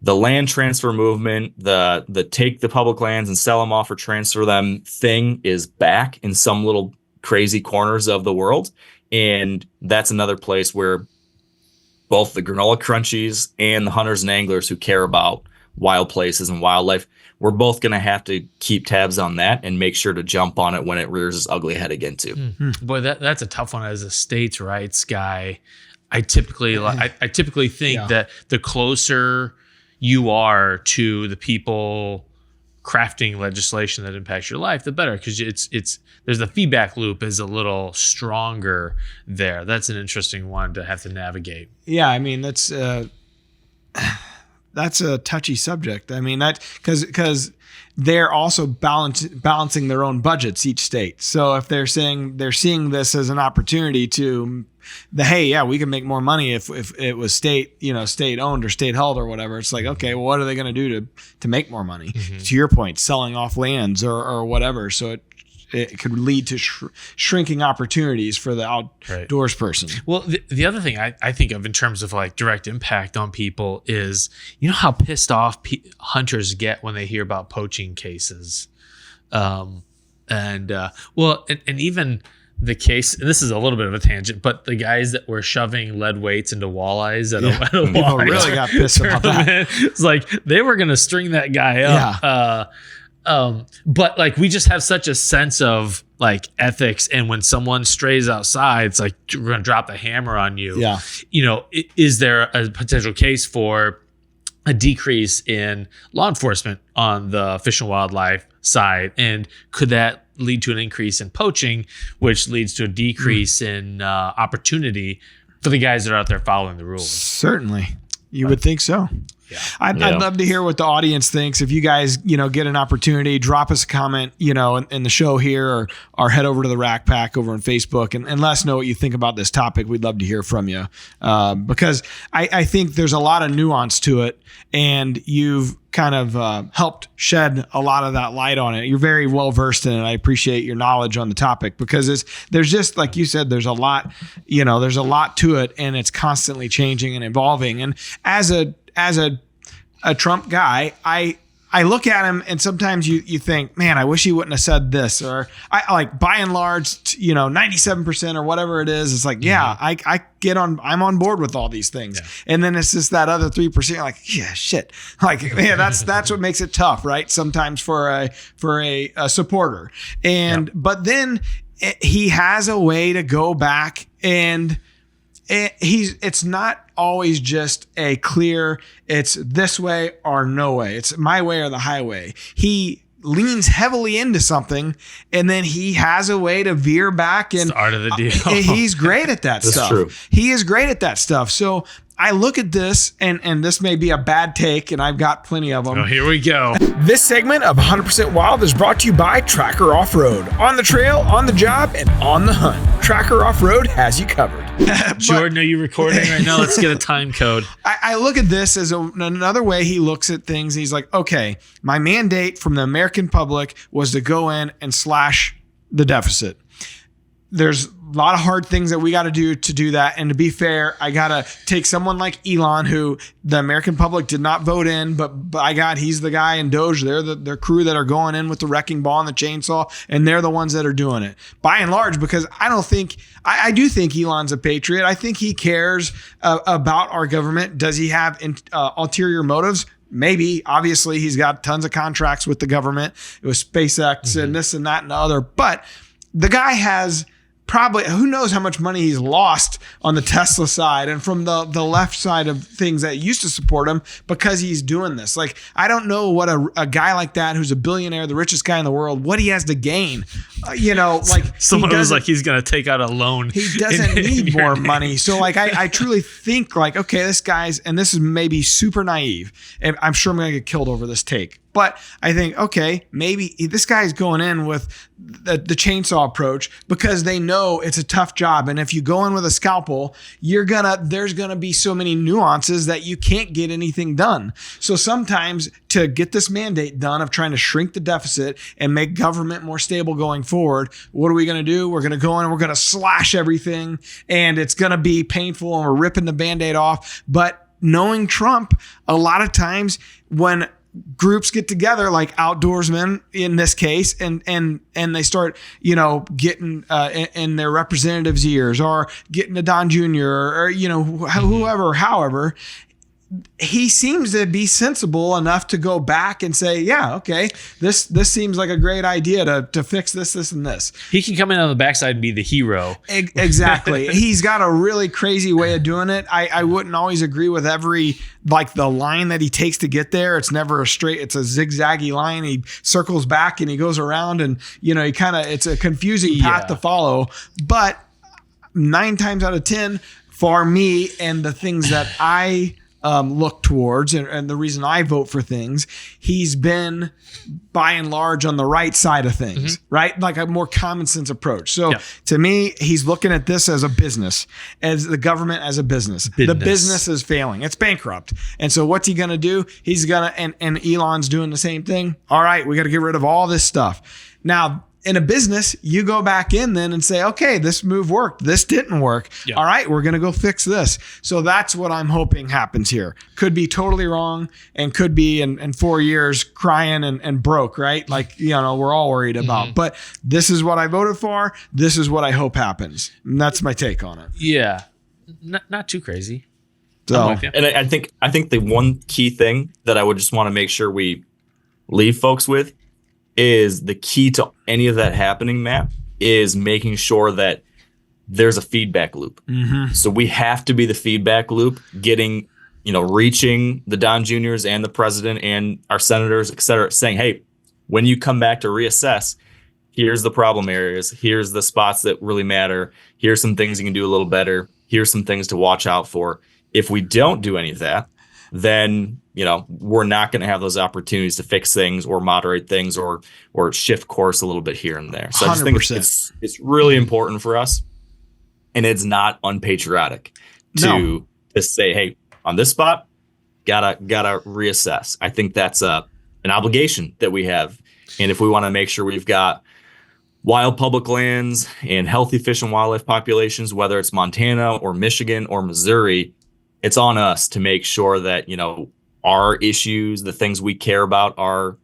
the land transfer movement, the take the public lands and sell them off or transfer them thing is back in some little crazy corners of the world. And that's another place where both the granola crunchies and the hunters and anglers who care about wild places and wildlife, we're both going to have to keep tabs on that and make sure to jump on it when it rears its ugly head again too. Boy, that's a tough one. As a states' rights guy, I typically think that the closer you are to the people crafting legislation that impacts your life, the better, because there's the feedback loop is a little stronger there. That's an interesting one to have to navigate. Yeah, I mean that's a touchy subject. I mean that because they're also balancing their own budgets, each state. So if they're seeing this as an opportunity to we can make more money if it was state owned or state held or whatever. It's like, okay, well, what are they going to do to make more money? To your point, selling off lands or whatever. So it could lead to shrinking opportunities for the outdoors person. Well, the other thing I think of in terms of like direct impact on people is, you know how pissed off hunters get when they hear about poaching cases. And even the case, and this is a little bit of a tangent, but the guys that were shoving lead weights into walleyes at a walleye really got pissed about that. It's like they were going to string that guy up. But like we just have such a sense of like ethics, and when someone strays outside, it's like we're going to drop the hammer on you. Yeah. You know, is there a potential case for a decrease in law enforcement on the Fish and Wildlife side, and could that lead to an increase in poaching, which leads to a decrease in opportunity for the guys that are out there following the rules? Certainly, you would think so. Yeah. I'd love to hear what the audience thinks. If you guys, get an opportunity, drop us a comment, in the show here, or head over to the Rack Pack over on Facebook and let us know what you think about this topic. We'd love to hear from you because I think there's a lot of nuance to it, and you've kind of helped shed a lot of that light on it. You're very well versed in it. I appreciate your knowledge on the topic because there's just, like you said, there's a lot to it, and it's constantly changing and evolving. And as a Trump guy, I I look at him and sometimes you think, man, I wish he wouldn't have said this, or I like by and large, 97% or whatever it is. It's like, yeah, I'm on board with all these things. Yeah. And then it's just that other 3%. Like, yeah, shit. Like, man, that's what makes it tough, right? Sometimes for a supporter. And, but then he has a way to go back and it's not always just a clear, it's this way or no way. It's my way or the highway. He leans heavily into something and then he has a way to veer back, and it's the art of the deal. He's great at that stuff. True. He is great at that stuff. So I look at this, and this may be a bad take, and I've got plenty of them. Oh, here we go. This segment of 100% Wild is brought to you by Tracker Off-Road. On the trail, on the job, and on the hunt. Tracker Off-Road has you covered. Jordan, are you recording right now? Let's get a time code. I look at this as another way he looks at things. He's like, okay, my mandate from the American public was to go in and slash the deficit. There's a lot of hard things that we got to do that. And to be fair, I got to take someone like Elon, who the American public did not vote in, but he's the guy in Doge. They're the crew that are going in with the wrecking ball and the chainsaw, and they're the ones that are doing it by and large, because I do think Elon's a patriot. I think he cares about our government. Does he have ulterior motives? Maybe. Obviously, he's got tons of contracts with the government. It was SpaceX and this and that and the other, but the guy has probably, who knows how much money he's lost on the Tesla side and from the left side of things that used to support him, because he's doing this. Like, I don't know what a guy like that, who's a billionaire, the richest guy in the world, what he has to gain. Like someone was like, he's going to take out a loan. He doesn't need more money. So like, I truly think like, okay, this guy's, and this is maybe super naive, and I'm sure I'm going to get killed over this take. But I think, okay, maybe this guy's going in with the chainsaw approach because they know it's a tough job. And if you go in with a scalpel, there's gonna be so many nuances that you can't get anything done. So sometimes to get this mandate done of trying to shrink the deficit and make government more stable going forward, what are we gonna do? We're gonna go in and we're gonna slash everything, and it's gonna be painful, and we're ripping the Band-Aid off. But knowing Trump, a lot of times when groups get together, like outdoorsmen in this case, and they start, getting in their representatives' ears, or getting to Don Jr. or whoever, however, he seems to be sensible enough to go back and say, yeah, okay, this seems like a great idea to fix this, and this. He can come in on the backside and be the hero. Exactly. He's got a really crazy way of doing it. I wouldn't always agree with every, like, the line that he takes to get there. It's never a straight, it's a zigzaggy line. He circles back and he goes around, and, it's a confusing path to follow. But 9 times out of 10, for me and the things that I look towards, and the reason I vote for things, he's been by and large on the right side of things, right? Like a more common sense approach. So to me, he's looking at this as a business, as the government as a business. The business is failing. It's bankrupt. And so what's he going to do? He's going to, and Elon's doing the same thing. All right, we got to get rid of all this stuff. Now, in a business, you go back in then and say, okay, this move worked. This didn't work. Yeah. All right, we're going to go fix this. So that's what I'm hoping happens here. Could be totally wrong, and could be in 4 years crying and broke, right? Like, we're all worried about. But this is what I voted for. This is what I hope happens. And that's my take on it. Yeah. Not too crazy. So, and I think the one key thing that I would just want to make sure we leave folks with is the key to any of that happening, Matt, is making sure that there's a feedback loop. So we have to be the feedback loop, getting, reaching the Don Juniors and the president and our senators, et cetera, saying, hey, when you come back to reassess, here's the problem areas. Here's the spots that really matter. Here's some things you can do a little better. Here's some things to watch out for. If we don't do any of that, then we're not going to have those opportunities to fix things or moderate things or shift course a little bit here and there. So 100%. I just think it's really important for us, and it's not unpatriotic to say, hey, on this spot, gotta reassess. I think that's an obligation that we have, and if we want to make sure we've got wild public lands and healthy fish and wildlife populations, whether it's Montana or Michigan or Missouri, it's on us to make sure that, our issues, the things we care about, are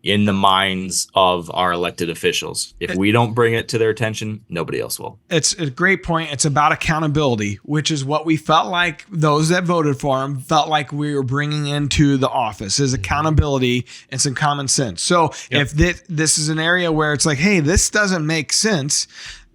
in the minds of our elected officials. If we don't bring it to their attention, nobody else will. It's a great point. It's about accountability, which is what we felt like those that voted for him felt like we were bringing into the office, is accountability and some common sense. So if this is an area where it's like, hey, this doesn't make sense,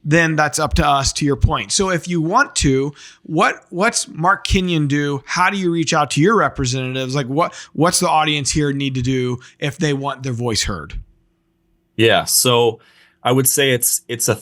then that's up to us, to your point. So if you want to, what's Mark Kenyon do? How do you reach out to your representatives? Like what's the audience here need to do if they want their voice heard? Yeah. So I would say it's a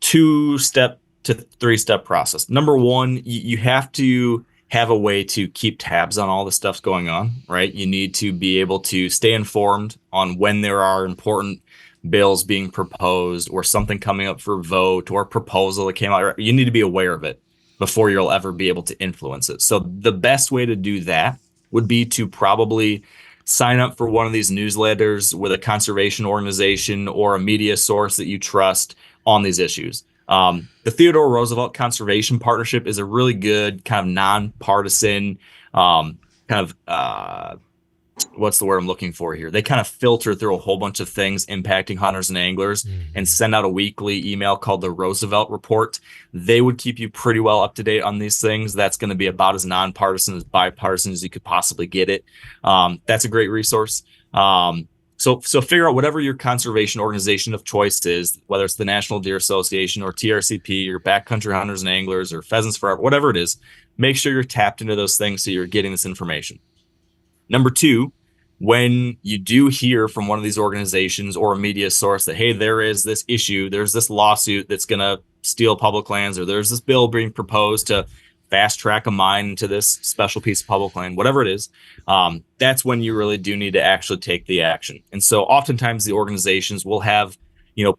2-step to 3-step process. Number one, you have to have a way to keep tabs on all the stuff's going on, right? You need to be able to stay informed on when there are important bills being proposed or something coming up for vote or a proposal that came out. You need to be aware of it before you'll ever be able to influence it. So the best way to do that would be to probably sign up for one of these newsletters with a conservation organization or a media source that you trust on these issues. The Theodore Roosevelt Conservation Partnership is a really good kind of nonpartisan what's the word I'm looking for here? They kind of filter through a whole bunch of things impacting hunters and anglers and send out a weekly email called the Roosevelt Report. They would keep you pretty well up to date on these things. That's going to be about as nonpartisan, as bipartisan as you could possibly get it. That's a great resource. So figure out whatever your conservation organization of choice is, whether it's the National Deer Association or TRCP or Backcountry Hunters and Anglers or Pheasants Forever, whatever it is. Make sure you're tapped into those things so you're getting this information. Number two, when you do hear from one of these organizations or a media source that, hey, there is this issue, there's this lawsuit that's going to steal public lands, or there's this bill being proposed to fast track a mine into this special piece of public land, whatever it is, that's when you really do need to actually take the action. And so oftentimes the organizations will have,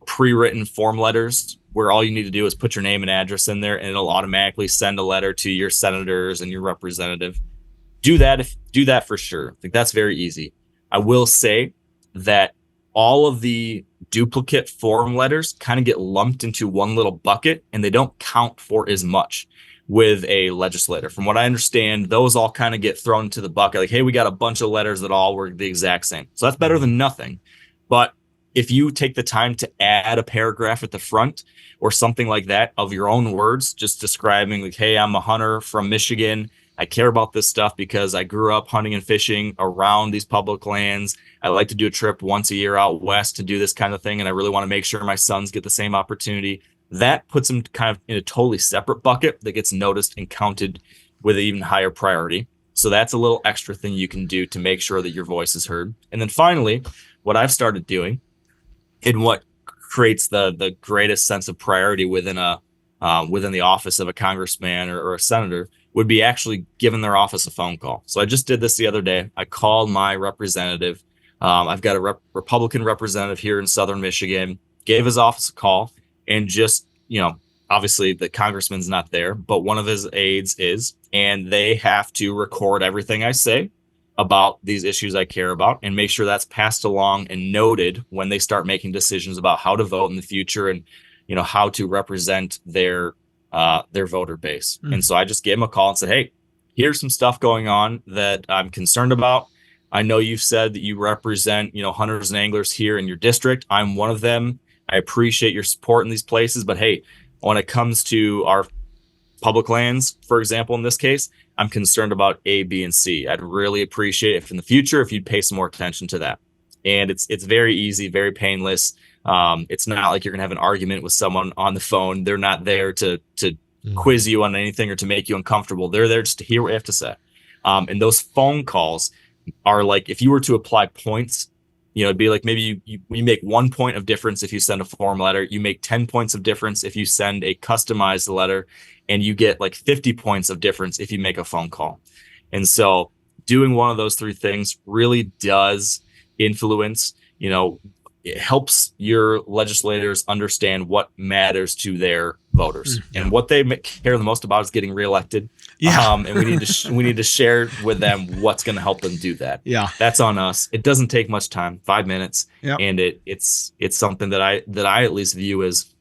pre-written form letters where all you need to do is put your name and address in there, and it'll automatically send a letter to your senators and your representative. Do that for sure. I think that's very easy. I will say that all of the duplicate form letters kind of get lumped into one little bucket, and they don't count for as much with a legislator. From what I understand, those all kind of get thrown into the bucket. Like, hey, we got a bunch of letters that all were the exact same. So that's better than nothing. But if you take the time to add a paragraph at the front or something like that of your own words, just describing like, hey, I'm a hunter from Michigan. I care about this stuff because I grew up hunting and fishing around these public lands. I like to do a trip once a year out west to do this kind of thing, and I really want to make sure my sons get the same opportunity. That puts them kind of in a totally separate bucket that gets noticed and counted with an even higher priority. So that's a little extra thing you can do to make sure that your voice is heard. And then finally, what I've started doing and what creates the greatest sense of priority within the office of a congressman or a senator would be actually giving their office a phone call. So I just did this the other day. I called my representative. I've got a Republican representative here in Southern Michigan, gave his office a call, and just, obviously the congressman's not there, but one of his aides is, and they have to record everything I say about these issues I care about and make sure that's passed along and noted when they start making decisions about how to vote in the future and, how to represent their voter base. And so I just gave him a call and said, hey, here's some stuff going on that I'm concerned about. I know you've said that you represent, hunters and anglers here in your district. I'm one of them. I appreciate your support in these places, but hey, when it comes to our public lands, for example, in this case, I'm concerned about A, B, and C. I'd really appreciate it in the future if you'd pay some more attention to that. And it's very easy, very painless. It's not like you're going to have an argument with someone on the phone. They're not there to quiz you on anything or to make you uncomfortable. They're there just to hear what you have to say. And those phone calls are like, if you were to apply points, it'd be like maybe you make 1 point of difference if you send a form letter. You make 10 points of difference if you send a customized letter, and you get like 50 points of difference if you make a phone call. And so doing one of those three things really does influence, it helps your legislators understand what matters to their voters. And what they care the most about is getting reelected. And we need to share with them what's going to help them do that. That's on us. It doesn't take much time, 5 minutes. And it's something that I at least view as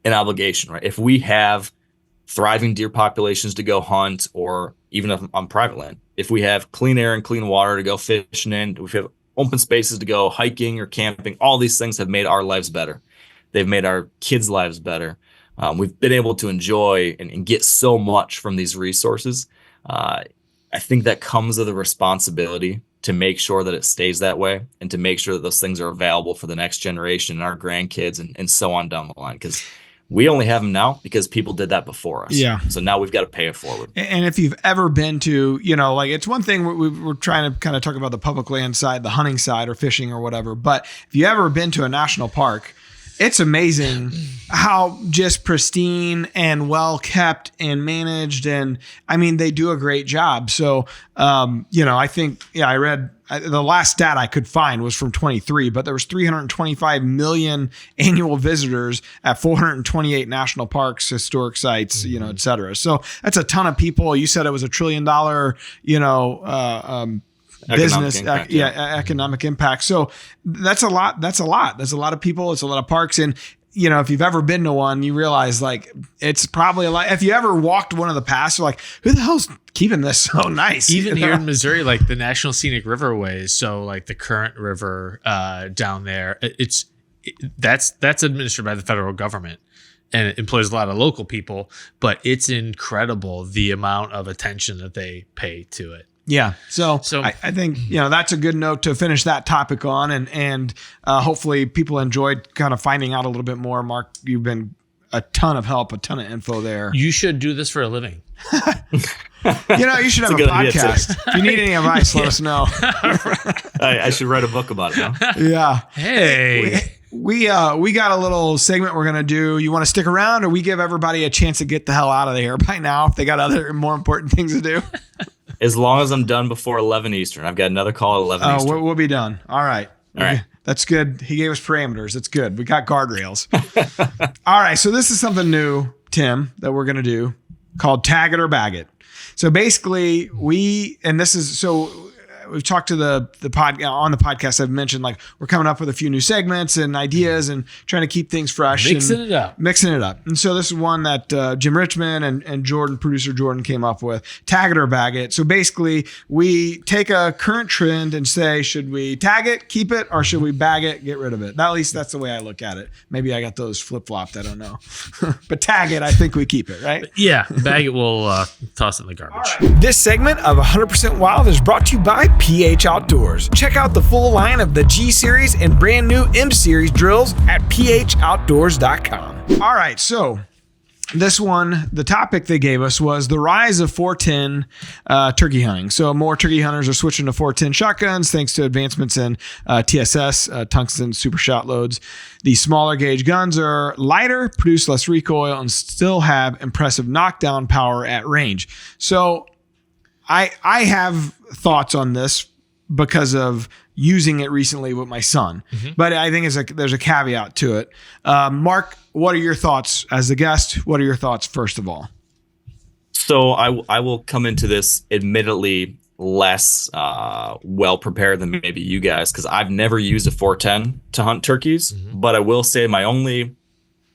an obligation, right? If we have thriving deer populations to go hunt, or even if on private land, if we have clean air and clean water to go fishing in, if we have open spaces to go hiking or camping, all these things have made our lives better. They've made our kids' lives better. We've been able to enjoy and get so much from these resources. I think that comes with a responsibility to make sure that it stays that way and to make sure that those things are available for the next generation and our grandkids and so on down the line. Because we only have them now because people did that before us. Yeah. So now we've got to pay it forward. And if you've ever been to, like it's one thing we're trying to kind of talk about the public land side, the hunting side or fishing or whatever. But if you ever been to a national park, it's amazing how just pristine and well kept and managed. And I mean, they do a great job. So, I think, I read the last stat I could find was from 23, but there was 325 million annual visitors at 428 national parks, historic sites, et cetera. So that's a ton of people. You said it was $1 trillion, business, economic impact. So that's a lot. That's a lot of people. It's a lot of parks. And, if you've ever been to one, you realize it's probably a lot. If you ever walked one of the paths, you're like, who the hell's keeping this so nice? Even here in Missouri, like the National Scenic Riverways. So like the Current River down there, that's administered by the federal government. And it employs a lot of local people, but it's incredible the amount of attention that they pay to it. Yeah. So I think, that's a good note to finish that topic on. And hopefully people enjoyed kind of finding out a little bit more. Mark, you've been a ton of help, a ton of info there. You should do this for a living. You should have a podcast. If you need any advice, let us know. I should write a book about it now. Yeah. Hey. We got a little segment we're going to do. You want to stick around, or we give everybody a chance to get the hell out of there by now if they got other more important things to do? As long as I'm done before 11 Eastern. I've got another call at 11 Eastern. We'll be done. All right. All right. That's good. He gave us parameters. That's good. We got guardrails. All right. So this is something new, Tim, that we're going to do called Tag It or Bag It. So basically we've talked to the on the podcast. I've mentioned we're coming up with a few new segments and ideas and trying to keep things fresh. Mixing it up. And so this is one that Jim Richmond and producer Jordan came up with. Tag it or bag it. So basically we take a current trend and say, should we tag it, keep it, or should we bag it, get rid of it? At least that's the way I look at it. Maybe I got those flip-flopped. I don't know. But tag it, I think we keep it, right? Yeah. Bag it, we'll toss it in the garbage. Right. This segment of 100% Wild is brought to you by PH Outdoors. Check out the full line of the G Series and brand new M Series drills at phoutdoors.com. All right, so this one, the topic they gave us was the rise of 410 turkey hunting. So more turkey hunters are switching to 410 shotguns thanks to advancements in TSS, tungsten super shot loads. The smaller gauge guns are lighter, produce less recoil, and still have impressive knockdown power at range. So I have thoughts on this because of using it recently with my son, but I think there's a caveat to it. Mark, what are your thoughts as the guest? What are your thoughts first of all? So I will come into this admittedly less well prepared than maybe you guys, because I've never used a 410 to hunt turkeys, but I will say my only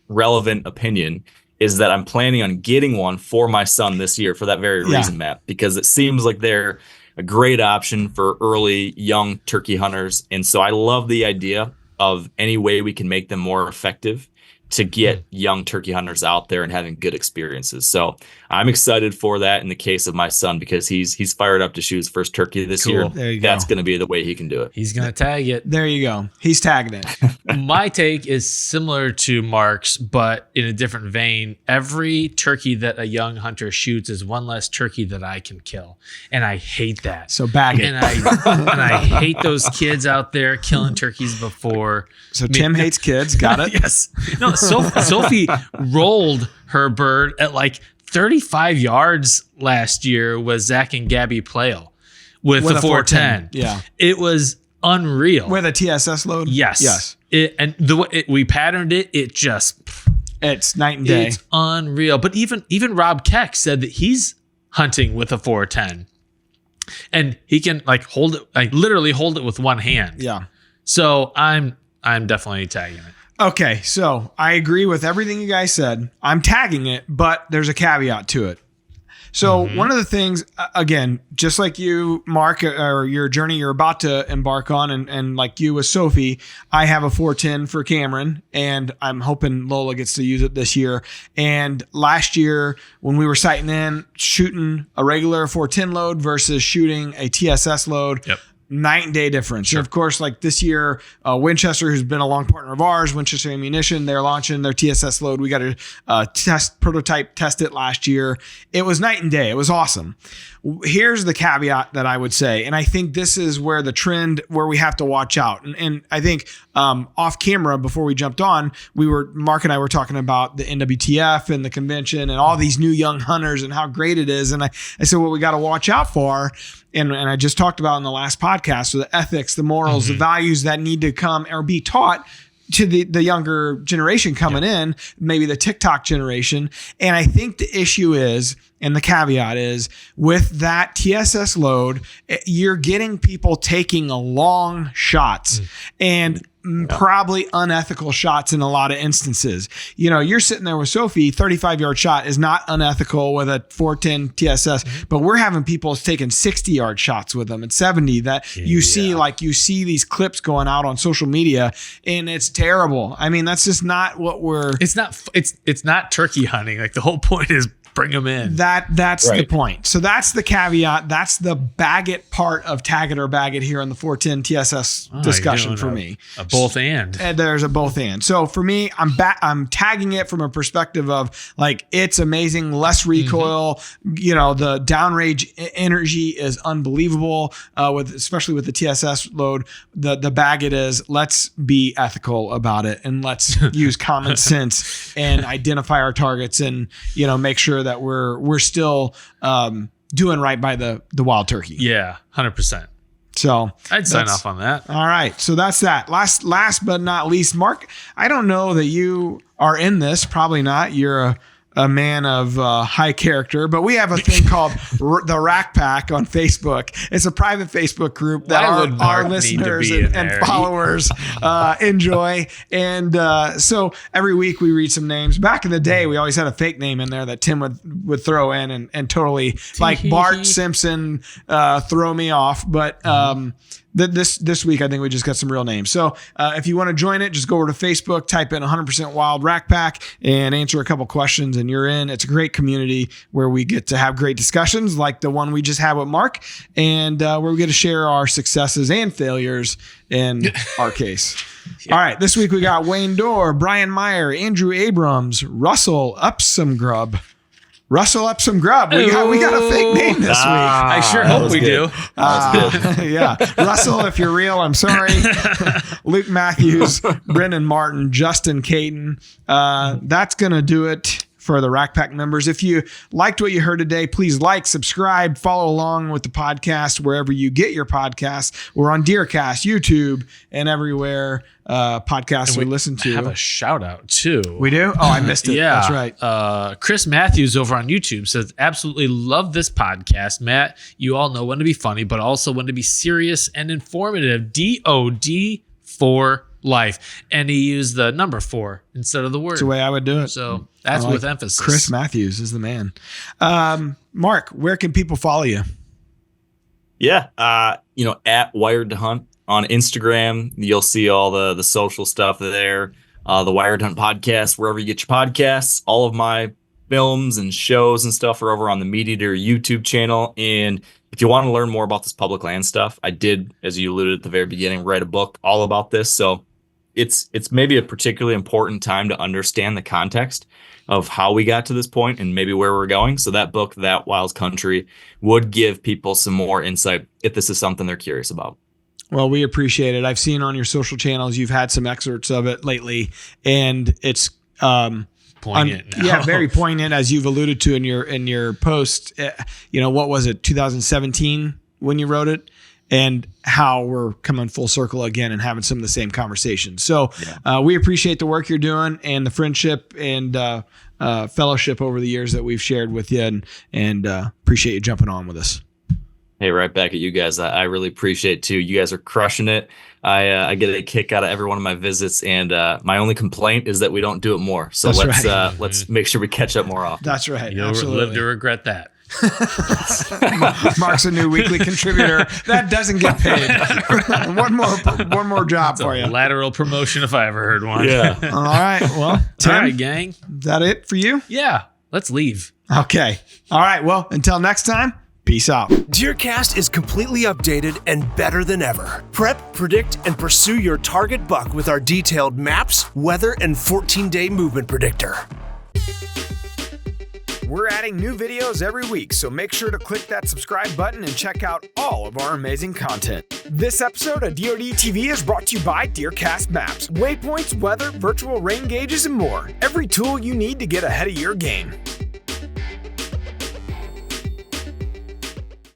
relevant opinion is that I'm planning on getting one for my son this year for that very reason, Matt, because it seems like they're a great option for early young turkey hunters. And so I love the idea of any way we can make them more effective to get young turkey hunters out there and having good experiences. So I'm excited for that in the case of my son, because he's fired up to shoot his first turkey this year. There you That's go. going to be the way he can do it. He's going to tag it. There you go. He's tagging it. My take is similar to Mark's, but in a different vein. Every turkey that a young hunter shoots is one less turkey that I can kill. And I hate that. So bag it. And I hate those kids out there killing turkeys before. So Tim hates kids. Got it? Yes. No, Sophie rolled her bird at 35 yards last year with Zach and Gabby Plale with the 410. Yeah. It was unreal. With a TSS load? Yes. We patterned it. It's night and day. It's unreal. But even Rob Keck said that he's hunting with a 410 and he can hold it, literally hold it with one hand. Yeah. So I'm definitely tagging it. Okay, so I agree with everything you guys said. I'm tagging it, but there's a caveat to it. So one of the things, again, just like you, Mark, or your journey you're about to embark on, and like you with Sophie, I have a 410 for Cameron, and I'm hoping Lola gets to use it this year. And last year, when we were sighting in, shooting a regular 410 load versus shooting a TSS load, night and day difference. Sure. And of course, like this year, Winchester, who's been a long partner of ours, Winchester Ammunition, they're launching their TSS load. We got to prototype test it last year. It was night and day. It was awesome. Here's the caveat that I would say, and I think this is where the trend, where we have to watch out. And I think off camera, before we jumped on, Mark and I were talking about the NWTF and the convention and all these new young hunters and how great it is. And I said, what we got to watch out for, and I just talked about in the last podcast, so the ethics, the morals, the values that need to come or be taught to the younger generation coming in, maybe the TikTok generation. And I think the issue is, and the caveat is, with that TSS load, you're getting people taking long shots and probably unethical shots in a lot of instances. You know, you're sitting there with Sophie, 35-yard shot is not unethical with a 410 TSS, but we're having people taking 60-yard shots with them at 70 that you see, like you see these clips going out on social media, and it's terrible. I mean, that's just not what it's not turkey hunting. Like the whole point is bring them in. That's the point. So that's the caveat. That's the bag it part of tag it or bag it here on the 410 TSS discussion for me. A both and there's a both and. So for me, I'm tagging it from a perspective of like, it's amazing, less recoil. You know, the downrange energy is unbelievable. Especially with the TSS load, the bag it is. Let's be ethical about it, and let's use common sense and identify our targets, and make sure that we're still doing right by the wild turkey. Yeah, 100%. So I'd sign off on that. All right. So that's that. Last but not least, Mark, I don't know that you are in this. Probably not. You're a man of high character, but we have a thing called the Rack Pack on Facebook. It's a private Facebook group that our listeners and followers enjoy. And so every week we read some names. Back in the day, we always had a fake name in there that Tim would throw in and totally, like Bart Simpson, throw me off. But this week, I think we just got some real names. So if you want to join it, just go over to Facebook, type in 100% Wild Rack Pack, and answer a couple questions, and you're in. It's a great community where we get to have great discussions like the one we just had with Mark, and where we get to share our successes and failures in our case. All right. This week we got Wayne Dorr, Brian Meyer, Andrew Abrams, Russell Upsomgrub. Russell Upsome Grub. We got a fake name this week. I sure hope we do. Yeah. Russell, if you're real, I'm sorry. Luke Matthews, Brendan Martin, Justin Caton. That's going to do it for the Rack Pack members. If you liked what you heard today, please like, subscribe, follow along with the podcast wherever you get your podcasts. We're on Deercast, YouTube, and everywhere podcasts we listen to. Have a shout out too. We do? Oh, I missed it. Yeah. That's right. Chris Matthews over on YouTube says, absolutely love this podcast. Matt, you all know when to be funny, but also when to be serious and informative. DOD for life. And he used the number 4 instead of the word. That's the way I would do it. So that's with emphasis. Chris Matthews is the man. Mark, where can people follow you? Yeah. At Wired to Hunt on Instagram. You'll see all the social stuff there. The Wired Hunt podcast, wherever you get your podcasts. All of my films and shows and stuff are over on the Meat Eater YouTube channel. And if you want to learn more about this public land stuff, I did, as you alluded at the very beginning, write a book all about this. So it's maybe a particularly important time to understand the context of how we got to this point and maybe where we're going. So that book, That Wild Country, would give people some more insight if this is something they're curious about. Well, we appreciate it. I've seen on your social channels, you've had some excerpts of it lately, and it's poignant. Yeah, very poignant, as you've alluded to in your post. What was it, 2017 when you wrote it? And how we're coming full circle again and having some of the same conversations. So we appreciate the work you're doing and the friendship and fellowship over the years that we've shared with you, and appreciate you jumping on with us. Hey, right back at you guys. I really appreciate it too. You guys are crushing it. I get a kick out of every one of my visits, and my only complaint is that we don't do it more. So let's make sure we catch up more often. That's right. You'll Absolutely. live to regret that. Mark's a new weekly contributor that doesn't get paid. one more job for you. Lateral promotion if I ever heard one. Yeah. All right. Well, Tim, All right, gang. is that it for you? Yeah. Let's leave. Okay. All right. Well, until next time, peace out. DeerCast is completely updated and better than ever. Prep, predict, and pursue your target buck with our detailed maps, weather, and 14-day movement predictor. We're adding new videos every week, so make sure to click that subscribe button and check out all of our amazing content. This episode of DoD TV is brought to you by DeerCast Maps, waypoints, weather, virtual rain gauges, and more. Every tool you need to get ahead of your game.